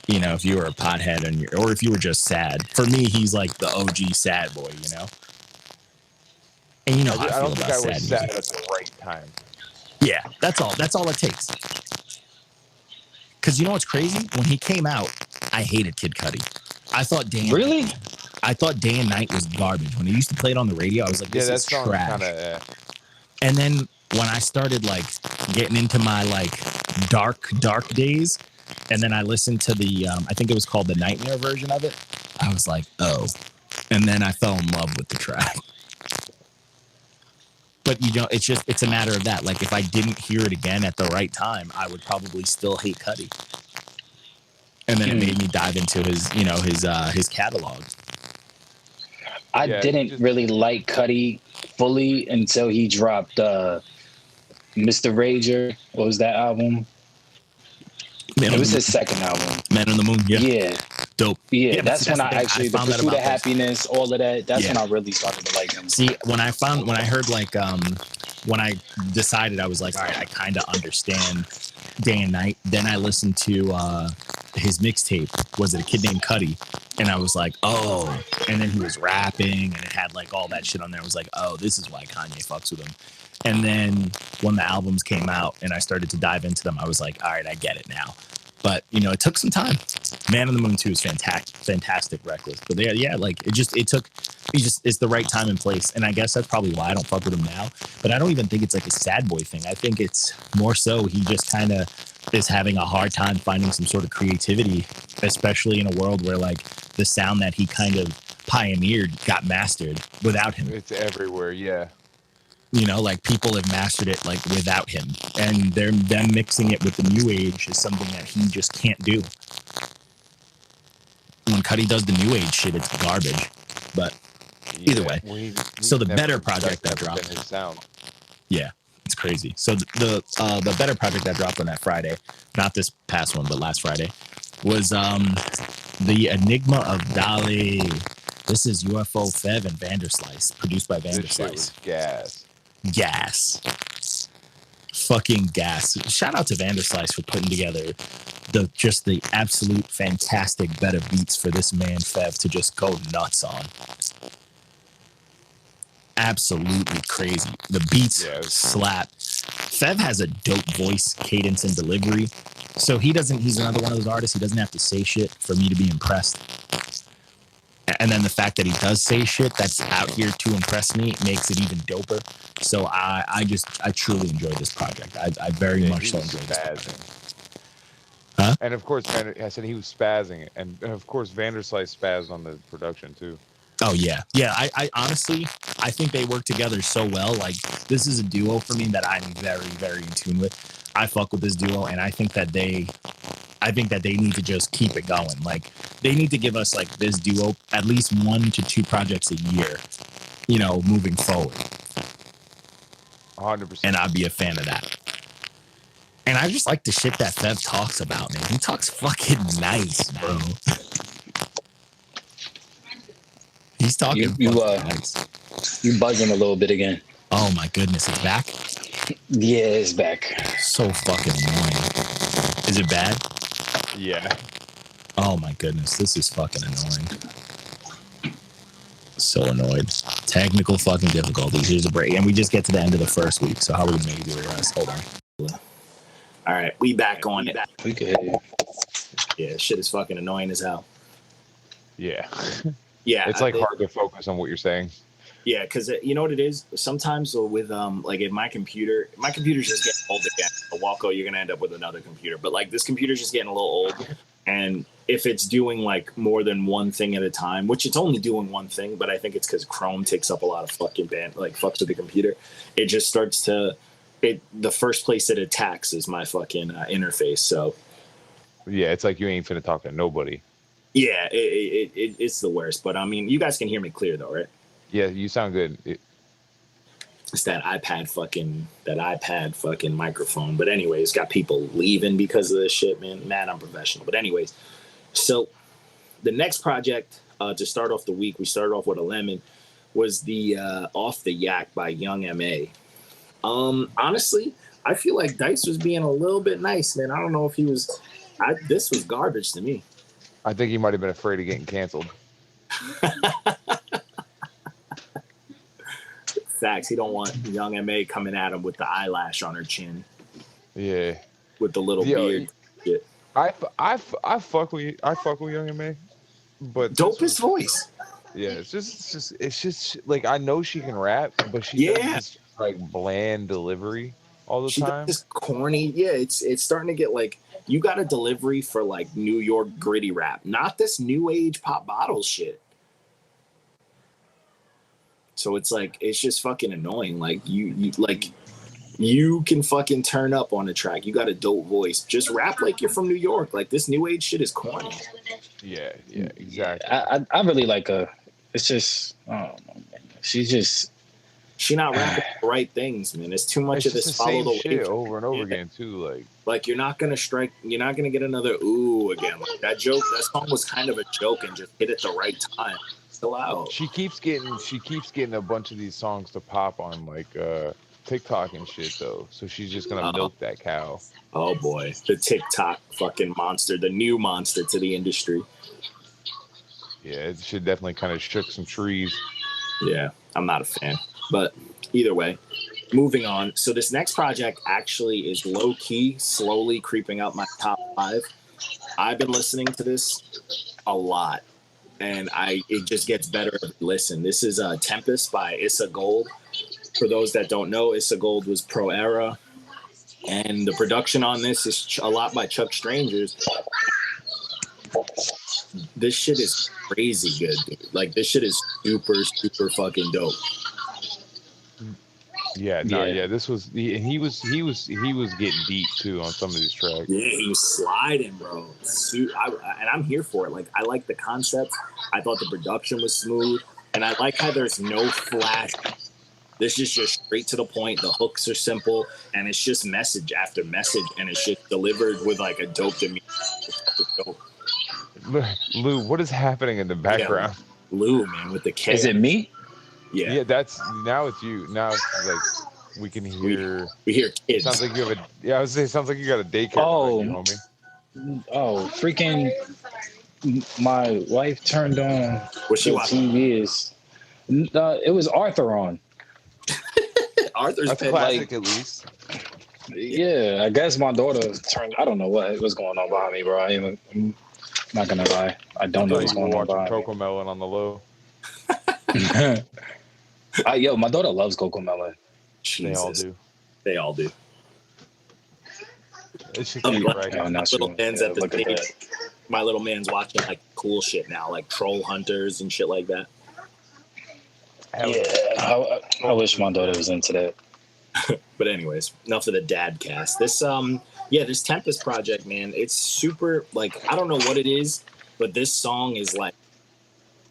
if you were a pothead or if you were just sad. For me, he's like the OG sad boy, you know? And you know how I feel about sad music. I don't think I was sad at the right time. Yeah, that's all. That's all it takes. Because you know what's crazy? When he came out, I hated Kid Cudi. I thought Day and Night was garbage. When he used to play it on the radio, I was like, this is trash. And then when I started, like, getting into my, like, dark days, and then I listened to the, I think it was called the Nightmare version of it. I was like, oh. And then I fell in love with the track. But, you know, it's a matter of that. Like, if I didn't hear it again at the right time, I would probably still hate Cudi. And then it made me dive into his, you know, his catalog. I didn't really like Cudi fully until he dropped Mr. Rager. What was that album? It was his second album. Man on the Moon, yeah. Yeah. Dope. Yeah, that's when I actually, The Pursuit of Happiness, all of that, that's when I really started to like See, when I heard like when I decided, I was like, all right, I kind of understand Day and Night. Then I listened to his mixtape. Was it A Kid Named Cudi? And I was like, oh. And then he was rapping, and it had like all that shit on there. I was like, oh, this is why Kanye fucks with him. And then when the albums came out and I started to dive into them, I was like, all right, I get it now. But, you know, it took some time. Man on the Moon 2 is fantastic record. But it's the right time and place. And I guess that's probably why I don't fuck with him now. But I don't even think it's like a sad boy thing. I think it's more so he just kind of is having a hard time finding some sort of creativity, especially in a world where like the sound that he kind of pioneered got mastered without him. It's everywhere, yeah. You know, like people have mastered it like without him, and them mixing it with the new age is something that he just can't do. When Cudi does the new age shit, it's garbage. But either way, so the better project that dropped, his sound. Yeah, it's crazy. So the better project that dropped on that Friday, not this past one, but last Friday, was the Enigma of Dali. This is UFO Fev and Vanderslice, produced by Vanderslice. Gas. Fucking gas. Shout out to Vanderslice for putting together the absolute fantastic bed of beats for this man Fev to just go nuts on. Absolutely crazy. The beats slap. Fev has a dope voice, cadence, and delivery. So he's another one of those artists. He doesn't have to say shit for me to be impressed. And then the fact that he does say shit that's out here to impress me makes it even doper. So I truly enjoy this project. I very much so enjoy this project. Huh? And of course, I said he was spazzing, and of course, Vanderslice spazzed on the production too. Oh yeah. I honestly, I think they work together so well. Like this is a duo for me that I'm very, very in tune with. I fuck with this duo, and I think that they need to just keep it going. Like they need to give us like this duo at least 1 to 2 projects a year, you know, moving forward. 100%. And I'd be a fan of that. And I just like the shit that Fev talks about, man. He talks fucking nice, bro. He's talking nice. You buzzing a little bit again. Oh my goodness, it's back? Yeah, it's back. So fucking annoying. Is it bad? Yeah. Oh my goodness, this is fucking annoying. So annoyed. Technical fucking difficulties. Here's a break. And we just get to the end of the first week, so how are we gonna do the rest? Hold on. All right, we back on it. We good. Yeah, shit is fucking annoying as hell. Yeah. Yeah. It's like hard to focus on what you're saying. Yeah, because you know what it is? Sometimes with like if my computer's just getting old again. A Walco, you're gonna end up with another computer. But like this computer's just getting a little old. And if it's doing like more than one thing at a time, which it's only doing one thing, but I think it's because Chrome takes up a lot of fucking fucks with the computer. It just starts to the first place it attacks is my fucking interface. So yeah, it's like you ain't finna talk to nobody. Yeah, it's the worst. But I mean, you guys can hear me clear though, right? Yeah, you sound good. It's that iPad fucking microphone. But anyways, got people leaving because of this shit, man. Mad unprofessional. But anyways, so the next project to start off the week, we started off with a lemon, was the Off the Yak by Young M.A. Honestly, I feel like Dice was being a little bit nice, man. I don't know if he was. This was garbage to me. I think he might have been afraid of getting canceled. Facts. He don't want Young M.A. coming at him with the eyelash on her chin. Yeah. With the little beard. Yeah. I fuck with Young M.A. But dopest voice. Yeah, it's just like I know she can rap, but she does this like bland delivery all the time. Just corny. Yeah, it's starting to get like you got a delivery for like New York gritty rap, not this new age pop bottles shit. So it's like it's just fucking annoying. Like you can fucking turn up on a track. You got a dope voice. Just rap like you're from New York. Like this new age shit is corny. Yeah, exactly. I really like her. It's just she not rapping the right things, man. It's too much of this follow the shit over and over again too. Like you're not gonna get another ooh again. Like that song was kind of a joke and just hit at the right time. Chill out. She keeps getting a bunch of these songs to pop on like TikTok and shit though. So she's just gonna milk that cow. Oh boy, the TikTok fucking monster, the new monster to the industry. Yeah, it should definitely kind of shook some trees. Yeah, I'm not a fan, but either way, moving on. So this next project actually is low key, slowly creeping up my top 5. I've been listening to this a lot, and it just gets better every listen. This is Tempus by Issa Gold. For those that don't know, Issa Gold was pro era, and the production on this is a lot by Chuck Strangers. This shit is crazy good, dude. Like, this shit is super, super fucking dope. Yeah, this was he was getting deep too on some of these tracks. Yeah, he was sliding, bro. And I'm here for it. Like, I like the concept. I thought the production was smooth, and I like how there's no flash. This is just straight to the point. The hooks are simple, and it's just message after message, and it's just delivered with like a dope demeanor. Dope. Lou, what is happening in the background? Yeah, Lou, man, with the K. Is it me? Yeah. Yeah, now it's you. Now it's like we can hear. We hear kids. Sounds like you have a. Yeah, I was saying, sounds like you got a daycare. Oh, you, homie. Oh, freaking! My wife turned on what she the watching? TV. It was Arthur on. Arthur's That's classic, at least. Yeah, I guess my daughter turned. I don't know what was going on behind me, bro. I'm not gonna lie. I don't know what's going on behind me. Coco Melon on the low. Yo, my daughter loves Coco Melon. Jesus. They all do. It should be right. My little man's at the stage. My little man's watching like cool shit now, like troll hunters and shit like that. Yeah, I wish my daughter was into that. But anyways, enough of the dad cast. This this Tempest project, man, it's super, like, I don't know what it is, but this song is like,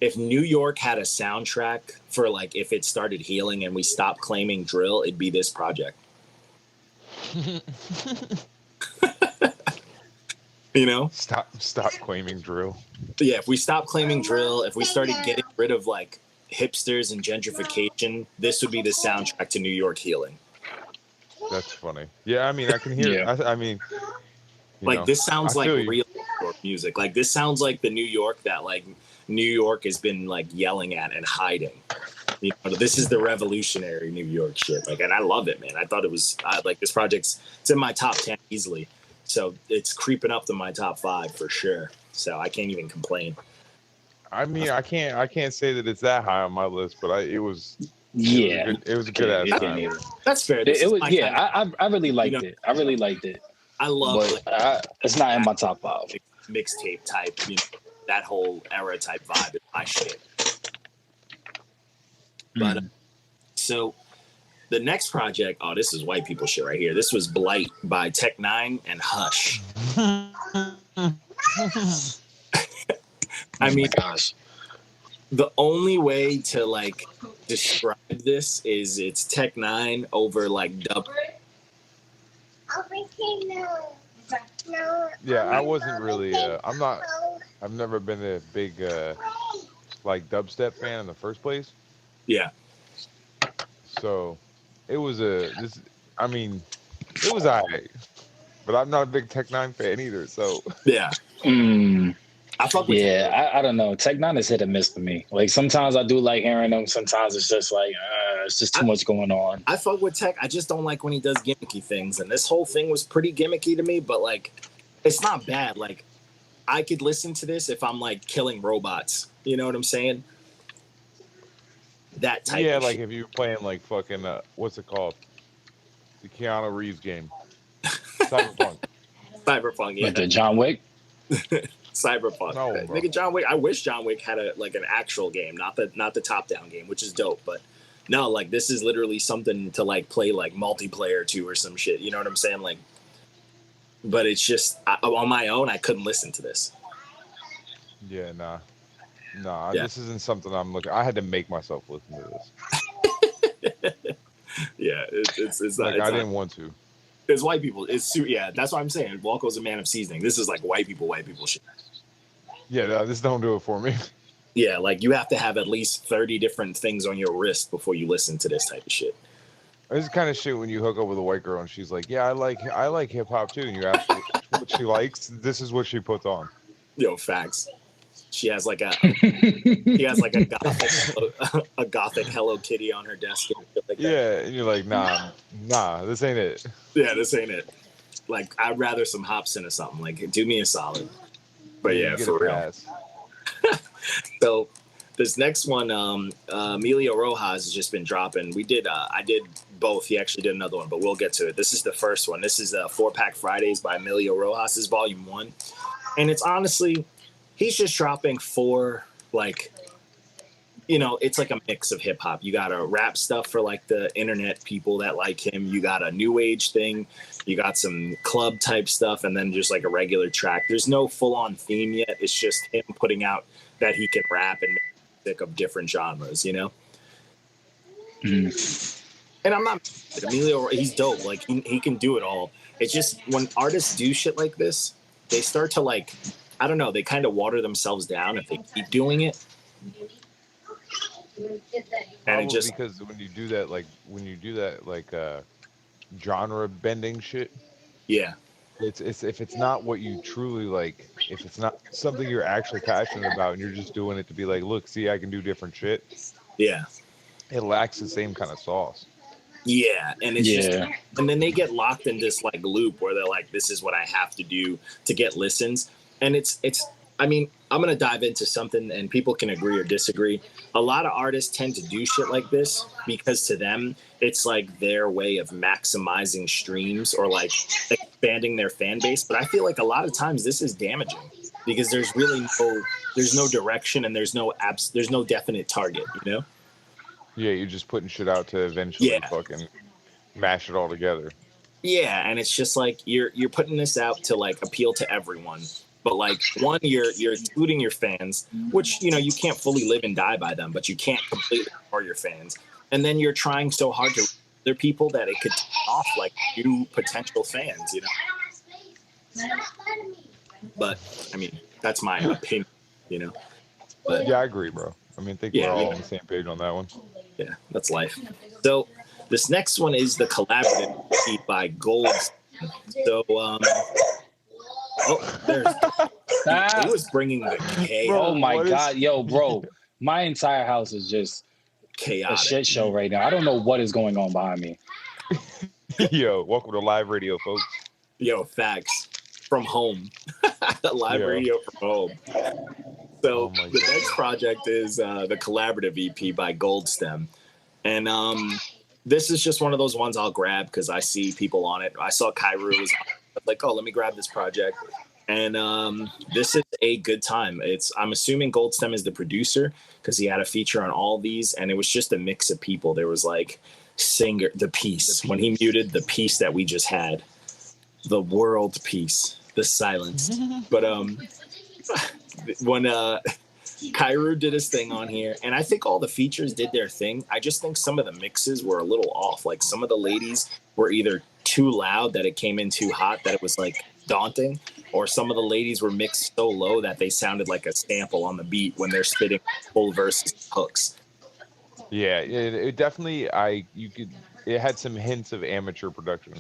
if New York had a soundtrack for like, if it started healing and we stopped claiming drill, it'd be this project. You know? Stop claiming drill. Yeah, if we stopped claiming drill, if we started getting rid of like hipsters and gentrification, this would be the soundtrack to New York healing. That's funny. Yeah, I mean, I can hear it. I mean, like, this sounds like real New York music. Like, this sounds like the New York that like New York has been like yelling at and hiding. You know, this is the revolutionary New York shit. Like, and I love it, man. I thought it was like, this project's, it's in my top 10 easily. So it's creeping up to my top 5 for sure. So I can't even complain. I mean, I can't say that it's that high on my list, but it was. Yeah, it was a good ass time. That's fair. It was. Yeah, I really liked it. I really liked it. I love it. It's not in my top 5. Mixtape type, that whole era type vibe is my shit. But so the next project, this is white people shit right here. This was Blight by Tech Nine and Hush. I mean, gosh, the only way to like describe this is it's Tech Nine over like dub. Yeah, I wasn't really. I've never been a big like dubstep fan in the first place. Yeah. So it was I mean, it was alright, but I'm not a big Tech Nine fan either. So yeah. I fuck with I don't know. Tech Nine is hit or miss for me. Like, sometimes I do like hearing them. Sometimes it's just like, it's just too much going on. I fuck with Tech. I just don't like when he does gimmicky things. And this whole thing was pretty gimmicky to me, but like, it's not bad. Like, I could listen to this if I'm like killing robots. You know what I'm saying? That type of like shit. if you're playing like fucking, what's it called? The Keanu Reeves game. Cyberpunk. Cyberpunk, yeah. Like the John Wick? Cyberpunk. No, Nigga, John Wick. I wish John Wick had an actual game, not the top down game, which is dope. But no, like, this is literally something to like play like multiplayer to or some shit. You know what I'm saying? Like, but it's just on my own, I couldn't listen to this. Yeah, nah. This isn't something I'm looking. I had to make myself listen to this. Yeah, it's like, not. I didn't want to. It's white people. That's what I'm saying. Walco's a man of seasoning. This is like white people shit. Yeah, no, this don't do it for me. Yeah, like you have to have at least 30 different things on your wrist before you listen to this type of shit. This is kind of shit when you hook up with a white girl and she's like, "Yeah, I like hip hop too," and you ask what she likes. This is what she puts on. Yo, facts. She has like a gothic Hello Kitty on her desk. And shit like that. Yeah, and you're like, nah, this ain't it. Yeah, this ain't it. Like, I'd rather some Hobson or something. Like, do me a solid. But yeah, for real. So this next one, Emilio Rojas has just been dropping. I did both. He actually did another one, but we'll get to it. This is the first one. This is 4-Pack Fridays by Emilio Rojas. This is volume 1. And it's honestly, he's just dropping 4, like, you know, it's like a mix of hip hop. You got a rap stuff for like the internet people that like him. You got a new age thing. You got some club type stuff, and then just like a regular track. There's no full on theme yet. It's just him putting out that he can rap and make music of different genres, you know? And I'm not, Emilio, he's dope. Like he can do it all. It's just when artists do shit like this, they start to like, I don't know, they kind of water themselves down if they keep doing it. And it just, because when you do that like genre bending shit, yeah, it's if it's not what you truly like, if it's not something you're actually passionate about and you're just doing it to be like, look, see, I can do different shit, yeah, it lacks the same kind of sauce. Yeah, and it's just, and then they get locked in this like loop where they're like, this is what I have to do to get listens. And it's I mean, I'm going to dive into something and people can agree or disagree. A lot of artists tend to do shit like this because to them, it's like their way of maximizing streams or like expanding their fan base. But I feel like a lot of times this is damaging because there's no direction and there's no definite target, you know? Yeah, you're just putting shit out to eventually fucking mash it all together. Yeah, and it's just like you're putting this out to like appeal to everyone. But like one, you're excluding your fans, which, you know, you can't fully live and die by them, but you can't completely ignore your fans. And then you're trying so hard to other people that it could turn off like new potential fans, you know. But I mean, that's my opinion, you know. But yeah, I agree, bro. I mean, I think we're all on the same page on that one. Yeah, that's life. So this next one is the Collabortive by Gold. So there's he was bringing the chaos. Oh my god, yo, bro, my entire house is just chaotic. A shit show right now. I don't know what is going on behind me. Yo, welcome to live radio, folks. Yo, facts from home. Live radio from home. So the next project is the Collabortive EP by Goldstem. And this is just one of those ones I'll grab because I see people on it. I saw Cairo was like, oh, let me grab this project. And this is a good time. I'm assuming Goldstem is the producer because he had a feature on all these. And it was just a mix of people. There was like the piece. When he muted the piece that we just had. The world piece. The silence. But when Cairo did his thing on here, and I think all the features did their thing. I just think some of the mixes were a little off. Like some of the ladies were either too loud that it came in too hot that it was like daunting, or some of the ladies were mixed so low that they sounded like a sample on the beat when they're spitting full verses hooks. Yeah, it definitely it had some hints of amateur production.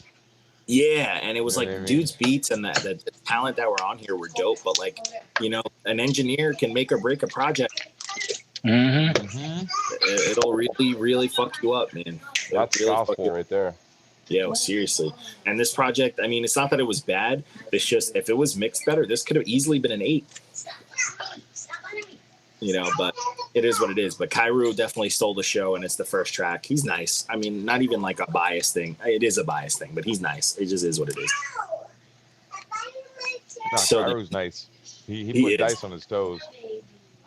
Yeah, and it was like dude's beats and the talent that were on here were dope, but like, you know, an engineer can make or break a project. It'll really, really fuck you up, man. That's really gospel right there. Yeah, well, seriously. And this project, I mean, it's not that it was bad. It's just if it was mixed better, this could have easily been an 8. You know, but it is what it is. But Cairo definitely stole the show, and it's the first track. He's nice. I mean, not even like a bias thing. It is a bias thing, but he's nice. It just is what it is. No, so Cairo's nice. He put dice on his toes.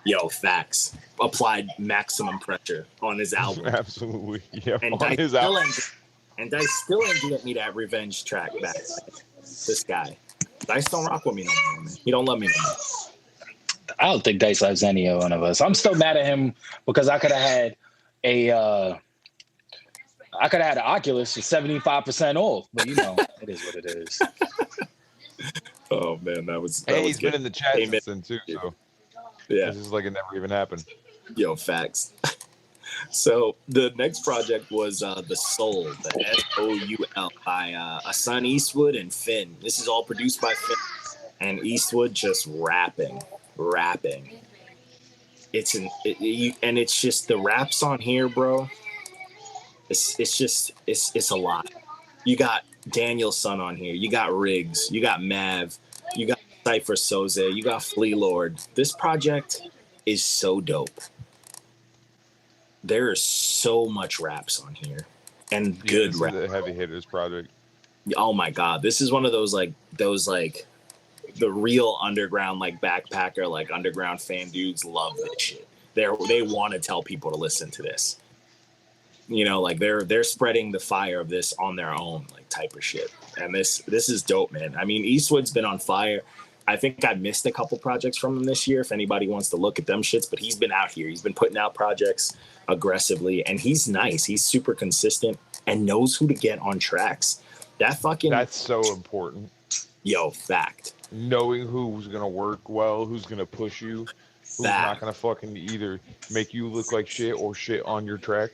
Yo, facts. Applied maximum pressure on his album. Absolutely. Yeah, and on his album. And Dice still ain't get me that revenge track back. This guy. Dice don't rock with me no more, man. He don't love me no more. I don't think Dice loves any one of us. I'm still mad at him because I could have had an Oculus for 75% off, but you know, it is what it is. Oh man, that was he's been in the chat since then too. So Yeah. This is like it never even happened. Yo, facts. So the next project was the S.O.U.L, the S.O.U.L by Asun, Eastwood, and Finn. This is all produced by Finn and Eastwood, just rapping. And it's just the raps on here, bro. It's a lot. You got Daniel's son on here. You got Riggs. You got Mav. You got Cypher Soze. You got Flea Lord. This project is so dope. There is so much raps on here and good rap. The heavy hitters project. Oh my god, this is one of those like the real underground like backpacker like underground fan dudes love this shit. They want to tell people to listen to this. You know, like they're spreading the fire of this on their own like type of shit. And this is dope, man. I mean, Eastwood's been on fire. I think I missed a couple projects from him this year if anybody wants to look at them shits, but he's been out here. He's been putting out projects aggressively and he's nice. He's super consistent and knows who to get on tracks. That's so important. Yo, fact. Knowing who's gonna work well, who's gonna push you, who's not gonna fucking either make you look like shit or shit on your track.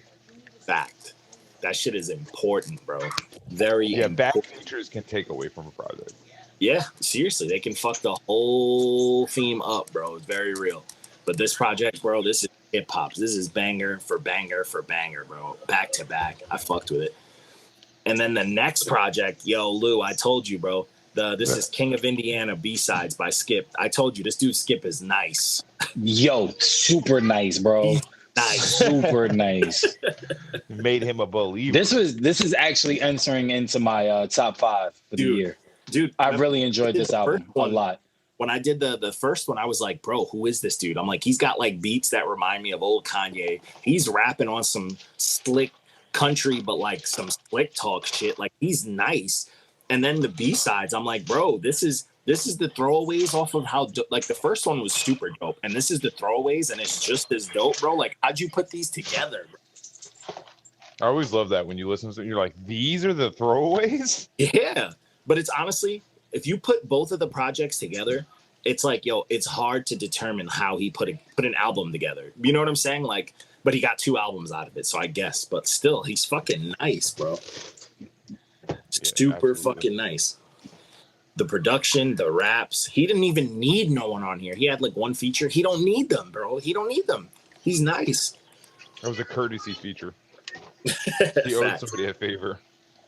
Fact. That shit is important, bro. Very important. Bad features can take away from a project. Yeah, seriously, they can fuck the whole theme up, bro. It's very real. But this project, bro, this is hip hop. This is banger for banger for banger, bro. Back to back. I fucked with it. And then the next project, yo, Lou, I told you, bro. This is King of Indiana B-Sides by Skypp. I told you, this dude Skypp is nice. Yo, super nice, bro. Nice. Super nice. Made him a believer. This is actually entering into my top 5 for the year. Dude, I really enjoyed this album a lot. When I did the first one, I was like, bro, who is this dude? I'm like, he's got like beats that remind me of old Kanye. He's rapping on some slick country, but like some slick talk shit. Like he's nice. And then the B-sides, I'm like, bro, this is the throwaways off of how like the first one was super dope, and this is the throwaways, and it's just as dope, bro. Like, how'd you put these together, bro? I always love that when you listen to it, you're like, these are the throwaways? Yeah. But it's honestly, if you put both of the projects together, it's like, yo, it's hard to determine how he put an album together. You know what I'm saying? Like, but he got 2 albums out of it, so I guess. But still, he's fucking nice, bro. Super fucking nice. The production, the raps. He didn't even need no one on here. He had like one feature. He don't need them, bro. He don't need them. He's nice. That was a courtesy feature. He owed somebody a favor.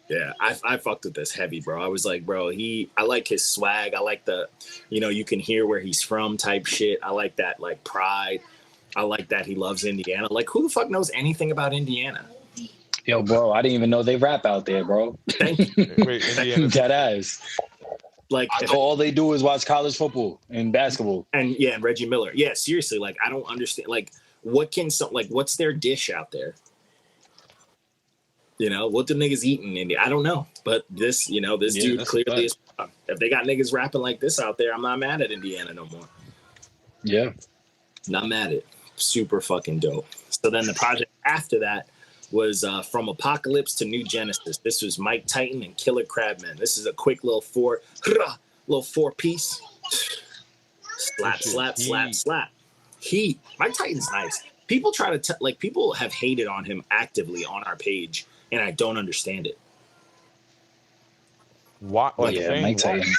Yeah, I fucked with this heavy, bro. I was like, bro, I like his swag. I like the, you can hear where he's from type shit. I like that, like, pride. I like that he loves Indiana. Like, who the fuck knows anything about Indiana? Yo, bro, I didn't even know they rap out there, bro. Thank you. Wait, Indiana. That ass. Like, all they do is watch college football and basketball. And Reggie Miller. Yeah, seriously, like, I don't understand. Like, what's their dish out there? What the niggas eating in I don't know. But this, this dude clearly is. If they got niggas rapping like this out there, I'm not mad at Indiana no more. Yeah. Not mad at it. Super fucking dope. So then the project after that was From Apokolips to New Genesis. This was Mike Titan and Killer Crabman. This is a quick little four piece. Slap, slap, slap, slap. Mike Titan's nice. People try to people have hated on him actively on our page, and I don't understand it. What? Like, yeah, Mike Titan.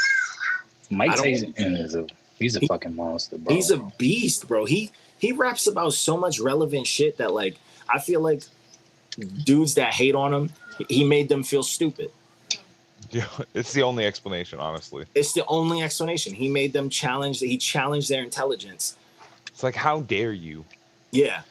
Mike Titan he's a fucking monster, bro. He's a beast, bro. He raps about so much relevant shit that I feel like dudes that hate on him, he made them feel stupid. Yeah, it's the only explanation, honestly. It's the only explanation. He made them he challenged their intelligence. It's like, how dare you? Yeah.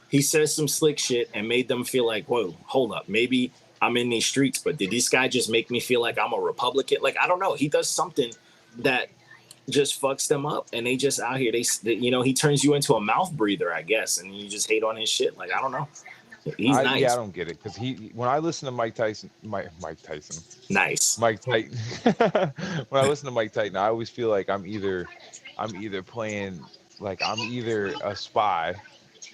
He says some slick shit and made them feel like, whoa, hold up. Maybe I'm in these streets, but did this guy just make me feel like I'm a Republican? Like, I don't know. He does something that just fucks them up, and they just out here. He turns you into a mouth breather, I guess, and you just hate on his shit. Like, I don't know. He's nice. Yeah, I don't get it because when I listen to Mike Tyson, nice. Mike Titan. When I listen to Mike Titan, I always feel like I'm either playing like I'm either a spy,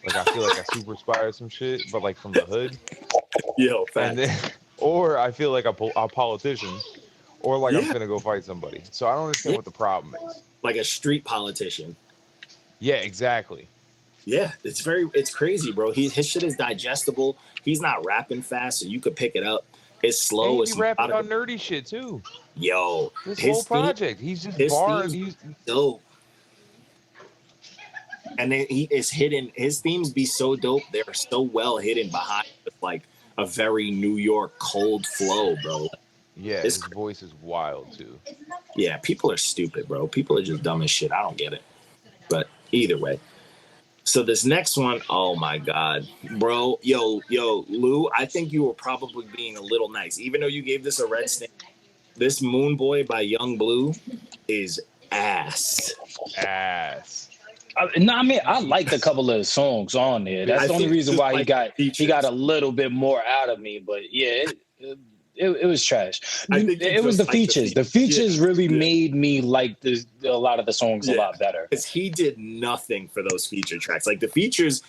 like I feel like a super spy or some shit, but like from the hood. Yo, and then, or I feel like a politician, or like I'm gonna go fight somebody. So I don't understand what the problem is. Like a street politician. Yeah, exactly. Yeah, it's crazy, bro. His shit is digestible. He's not rapping fast, so you could pick it up. It's And slow. he It's be rapping methodical. on nerdy shit too. Yo, This whole his theme, project, he's just his barring. themes dope. And then he is hidden. His themes be so dope. They're so well hidden behind with like a very New York cold flow, bro. Yeah, It's his voice is wild too. Yeah, people are stupid, bro. People are just dumb as shit. I don't get it. But either way. So this next one, oh my God, bro. Yo, Lou, I think you were probably being a little nice. Even though you gave this a red stamp, this Moon Boy by Young Blue is ass. No, I mean, I liked a couple of songs on there. That's the only reason why he got a little bit more out of me. But yeah, it was trash. It was the features. The features really made me like a lot of the songs a lot better. Because he did nothing for those feature tracks. Like the features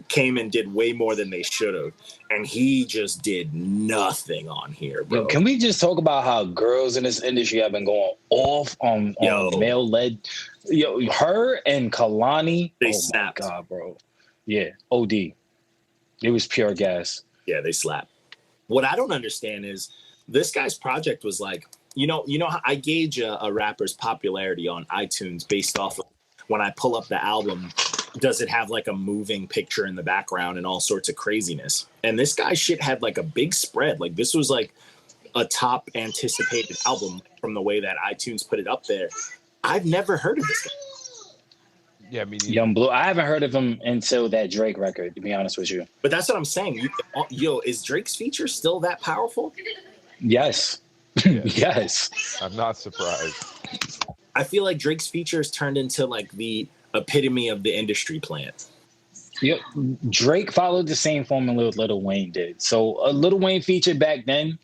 came and did way more than they should have, and he just did nothing on here, bro. Yo, can we just talk about how girls in this industry have been going off on male-led? Yo, her and Kalani. Snapped. My God, bro. Yeah, OD. It was pure gas. Yeah, they slapped. What I don't understand is this guy's project was like, you know how I gauge a rapper's popularity on iTunes based off of when I pull up the album, does it have like a moving picture in the background and all sorts of craziness? And this guy's shit had like a big spread. Like this was like a top anticipated album from the way that iTunes put it up there. I've never heard of this guy. Yeah, I mean, Young Blue. I haven't heard of him until that Drake record, to be honest with you. But that's what I'm saying. Yo, is Drake's feature still that powerful? Yes. Yes. I'm not surprised. I feel like Drake's features turned into like the epitome of the industry plant. Yep. Drake followed the same formula Lil Wayne did. So a Lil Wayne feature back then,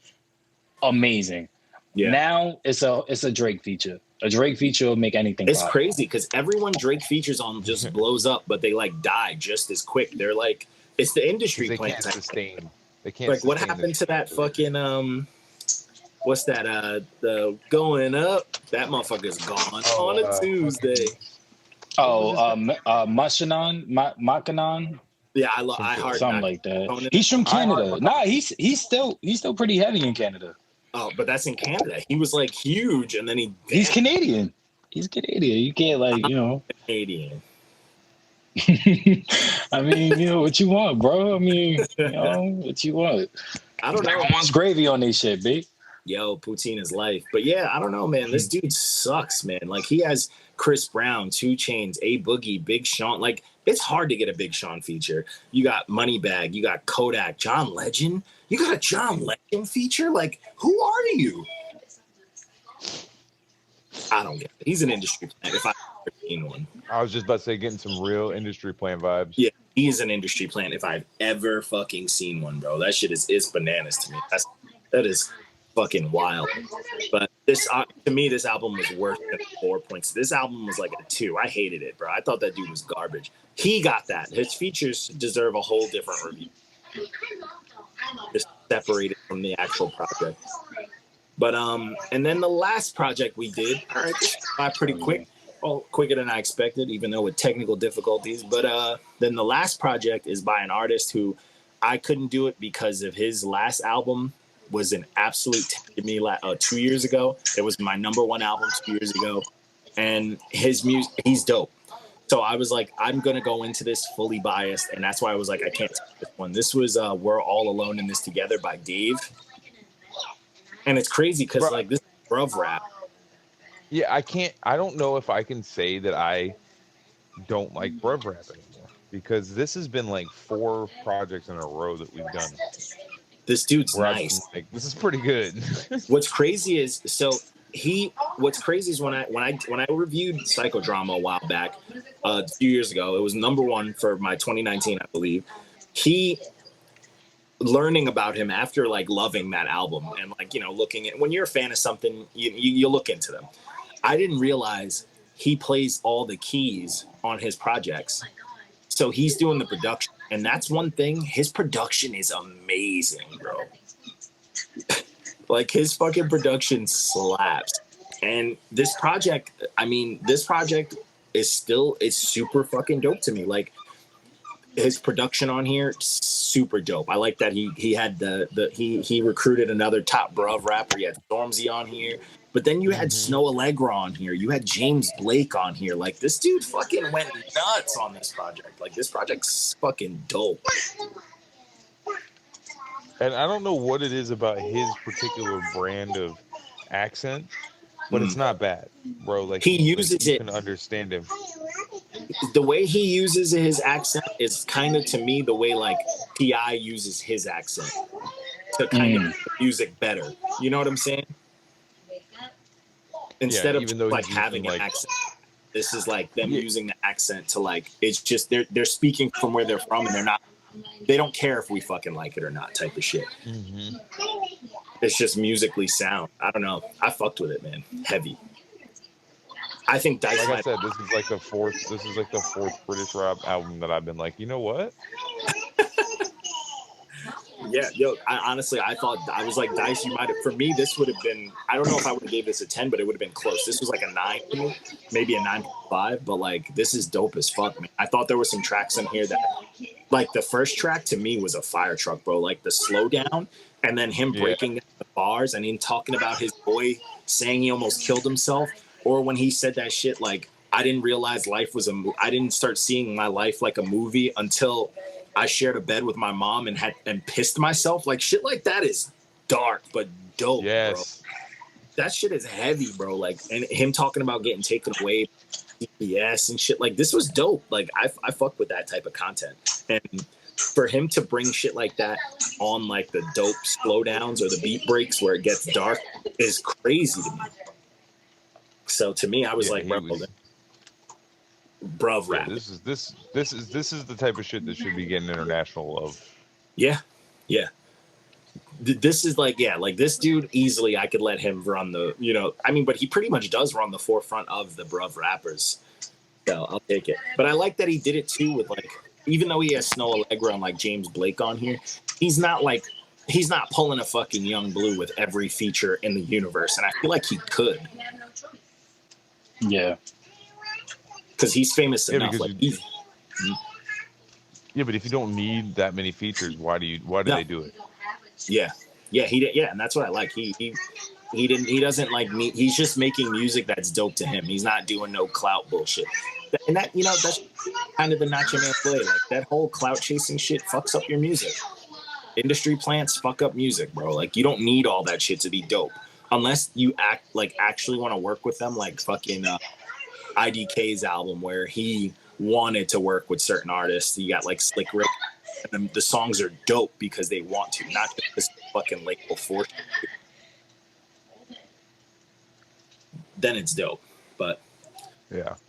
amazing. Yeah. Now it's a Drake feature. A Drake feature will make anything. It's crazy because everyone Drake features on just blows up, but they like die just as quick. They're like, it's the industry plant. Can't sustain. They can't. Like, what happened to that fucking what's that? The going up. That motherfucker's gone on a Tuesday. Machinon. Yeah, I heard something like that. He's from Canada. Nah, he's still pretty heavy in Canada. Oh, but that's in Canada. He was like huge, and then he's Canadian. He's Canadian. You can't Canadian. I mean, what you want, bro? I mean, what you want? I don't know. Everyone wants gravy on this shit, B. Yo, poutine is life. But yeah, I don't know, man. This dude sucks, man. Like he has Chris Brown, 2 Chainz, A Boogie, Big Sean. Like it's hard to get a Big Sean feature. You got Moneybag, you got Kodak, John Legend. You got a John Legend feature? Like, who are you? I don't get it. He's an industry plant if I've ever seen one. I was just about to say, getting some real industry plant vibes. Yeah, he's an industry plant if I've ever fucking seen one, bro. That shit is bananas to me. That is fucking wild. But this to me, this album was worse than 4 points. This album was like a 2. I hated it, bro. I thought that dude was garbage. He got that. His features deserve a whole different review. Just separated from the actual project. But and then the last project we did, all right, this pretty quick. Well, quicker than I expected, even though with technical difficulties. But then the last project is by an artist who I couldn't do it because of his last album was an absolute to me 2 years ago. It was my #1 album 2 years ago. And his music, he's dope. So I was like, I'm going to go into this fully biased. And that's why I was like, I can't take this one. This was We're All Alone in This Together by Dave. And it's crazy because like this is bruv rap. Yeah, I don't know if I can say that I don't like bruv rap anymore. Because this has been like 4 projects in a row that we've done. This dude's nice. Like, this is pretty good. What's crazy is what's crazy is when I reviewed Psychodrama a while back, a few years ago, it was #1 for my 2019, I believe. Learning about him after like loving that album and like, looking at when you're a fan of something, you look into them. I didn't realize he plays all the keys on his projects. So he's doing the production. And that's one thing. His production is amazing, bro. Like his fucking production slaps. And this project is still, it's super fucking dope to me. Like his production on here, super dope. I like that he had he recruited another top bruv rapper. He had Stormzy on here, but then you had Snow Allegra on here. You had James Blake on here. Like this dude fucking went nuts on this project. Like this project's fucking dope. And I don't know what it is about his particular brand of accent, but it's not bad, bro. Like he uses you it. Can understand him. The way he uses his accent is kind of, to me, the way like T.I. uses his accent to kind of make the music better. You know what I'm saying? Instead of like having an accent, this is like them using the accent to like, it's just they're speaking from where they're from, and they don't care if we fucking like it or not, type of shit. It's just musically sound. I don't know. I fucked with it, man. Heavy. I think Dice. Like I said, this is like the fourth British rap album that I've been like, you know what? Yeah, yo. I thought, I was like, Dice, you might have. For me, this would have been. I don't know if I would have gave this a 10, but it would have been close. This was like a 9 to me, maybe a 9.5. But like, this is dope as fuck, man. I thought there were some tracks in here that, like, the first track to me was a fire truck, bro. Like the slow down, and then him breaking down the bars, and him talking about his boy saying he almost killed himself. Or when he said that shit, like, I didn't realize life was I didn't start seeing my life like a movie until I shared a bed with my mom and pissed myself. Like, shit like that is dark, but dope, bro. That shit is heavy, bro. Like, and him talking about getting taken away, CPS and shit. Like, this was dope. Like, I fuck with that type of content. And for him to bring shit like that on, like, the dope slowdowns or the beat breaks where it gets dark is crazy to me. So to me, I was like, bruv rap. This is the type of shit that should be getting international love. Yeah. This is like, like this dude easily, I could let him run the, but he pretty much does run the forefront of the bruv rappers. So I'll take it. But I like that he did it too with, like, even though he has Snow Allegra and like James Blake on here, he's not pulling a fucking Young Blue with every feature in the universe. And I feel like he could. Yeah, because he's famous enough. Like, but if you don't need that many features, why do they do it? Yeah, and that's what I like. He doesn't like me. He's just making music that's dope to him. He's not doing no clout bullshit. And that, that's kind of the Nacho Man play. Like, that whole clout chasing shit fucks up your music. Industry plants fuck up music, bro. Like, you don't need all that shit to be dope. Unless you actually want to work with them, like fucking IDK's album, where he wanted to work with certain artists. You got like Slick Rick, and the songs are dope because they want to, not just this fucking label force. Then it's dope, but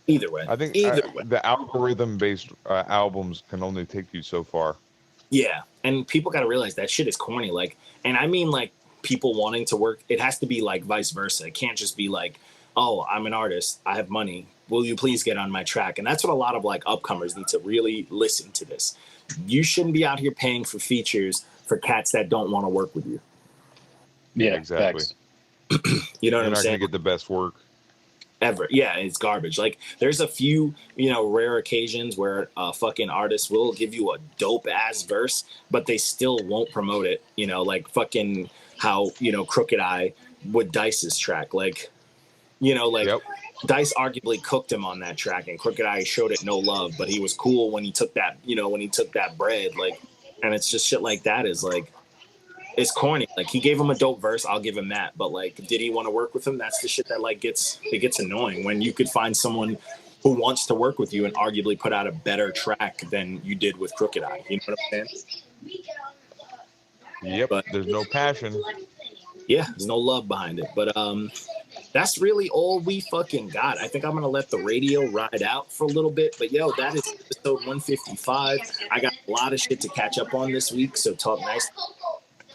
either way, I think the algorithm-based albums can only take you so far. Yeah, and people got to realize that shit is corny. Like, and I mean, like, people wanting to work, it has to be like vice versa. It can't just be like, oh, I'm an artist, I have money, will you please get on my track? And that's what a lot of like upcomers need to really listen to this. You shouldn't be out here paying for features for cats that don't want to work with you. Yeah, exactly. You know what I'm saying? You're not gonna get the best work ever. Yeah, it's garbage. Like, there's a few, rare occasions where a fucking artist will give you a dope ass verse, but they still won't promote it. Like fucking how, Crooked Eye with Dice's track. Like, Dice arguably cooked him on that track, and Crooked Eye showed it no love, but he was cool when he took that, when he took that bread. Like, and it's just shit like that is like, it's corny. Like, he gave him a dope verse, I'll give him that. But like, did he want to work with him? That's the shit that like gets annoying when you could find someone who wants to work with you and arguably put out a better track than you did with Crooked Eye. You know what I'm saying? Yep, but there's no passion. Yeah, there's no love behind it. But that's really all we fucking got. I think I'm gonna let the radio ride out for a little bit. But yo, that is episode 155. I got a lot of shit to catch up on this week, so talk nice.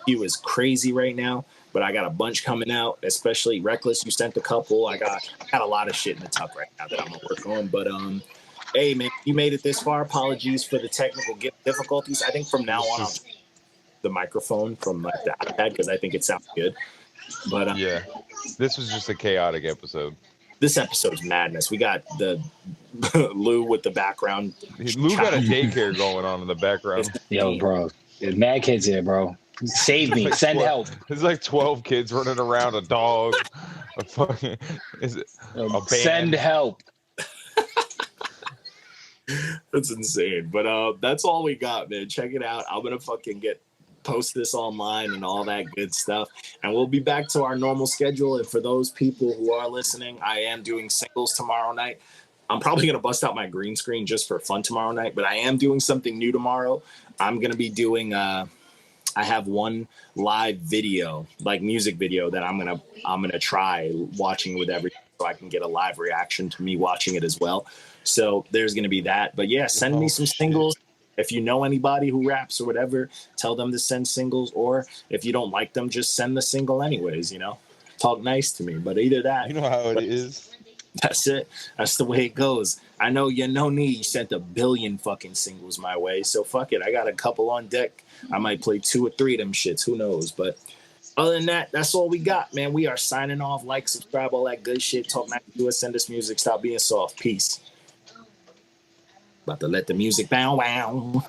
He was crazy right now, but I got a bunch coming out, especially Reckless. You sent a couple. I got a lot of shit in the tuck right now that I'm gonna work on. But hey man, you made it this far. Apologies for the technical difficulties. I think from now on I'll the microphone from like the iPad because I think it sounds good. But this was just a chaotic episode. This episode's madness. We got the Lou with the background. Lou got a daycare going on in the background. Yo, bro. There's mad kids here, bro. Save me. Send help. There's like 12 kids running around, a dog, a fucking a band. Send help. That's insane. But that's all we got, man. Check it out. I'm gonna fucking post this online and all that good stuff. And we'll be back to our normal schedule. And for those people who are listening, I am doing singles tomorrow night. I'm probably gonna bust out my green screen just for fun tomorrow night, but I am doing something new tomorrow. I'm gonna be doing I have one live video, like music video, that I'm gonna try watching with everyone so I can get a live reaction to me watching it as well. So there's gonna be that. But yeah, send me some singles. If you know anybody who raps or whatever, tell them to send singles. Or if you don't like them, just send the single anyways, you know? Talk nice to me. But either that. You know how it is. That's it. That's the way it goes. I know you know me. You sent 1 billion fucking singles my way. So fuck it. I got a couple on deck. I might play 2 or 3 of them shits. Who knows? But other than that, that's all we got, man. We are signing off. Like, subscribe, all that good shit. Talk nice to us. Send us music. Stop being soft. Peace. About to let the music bow wow.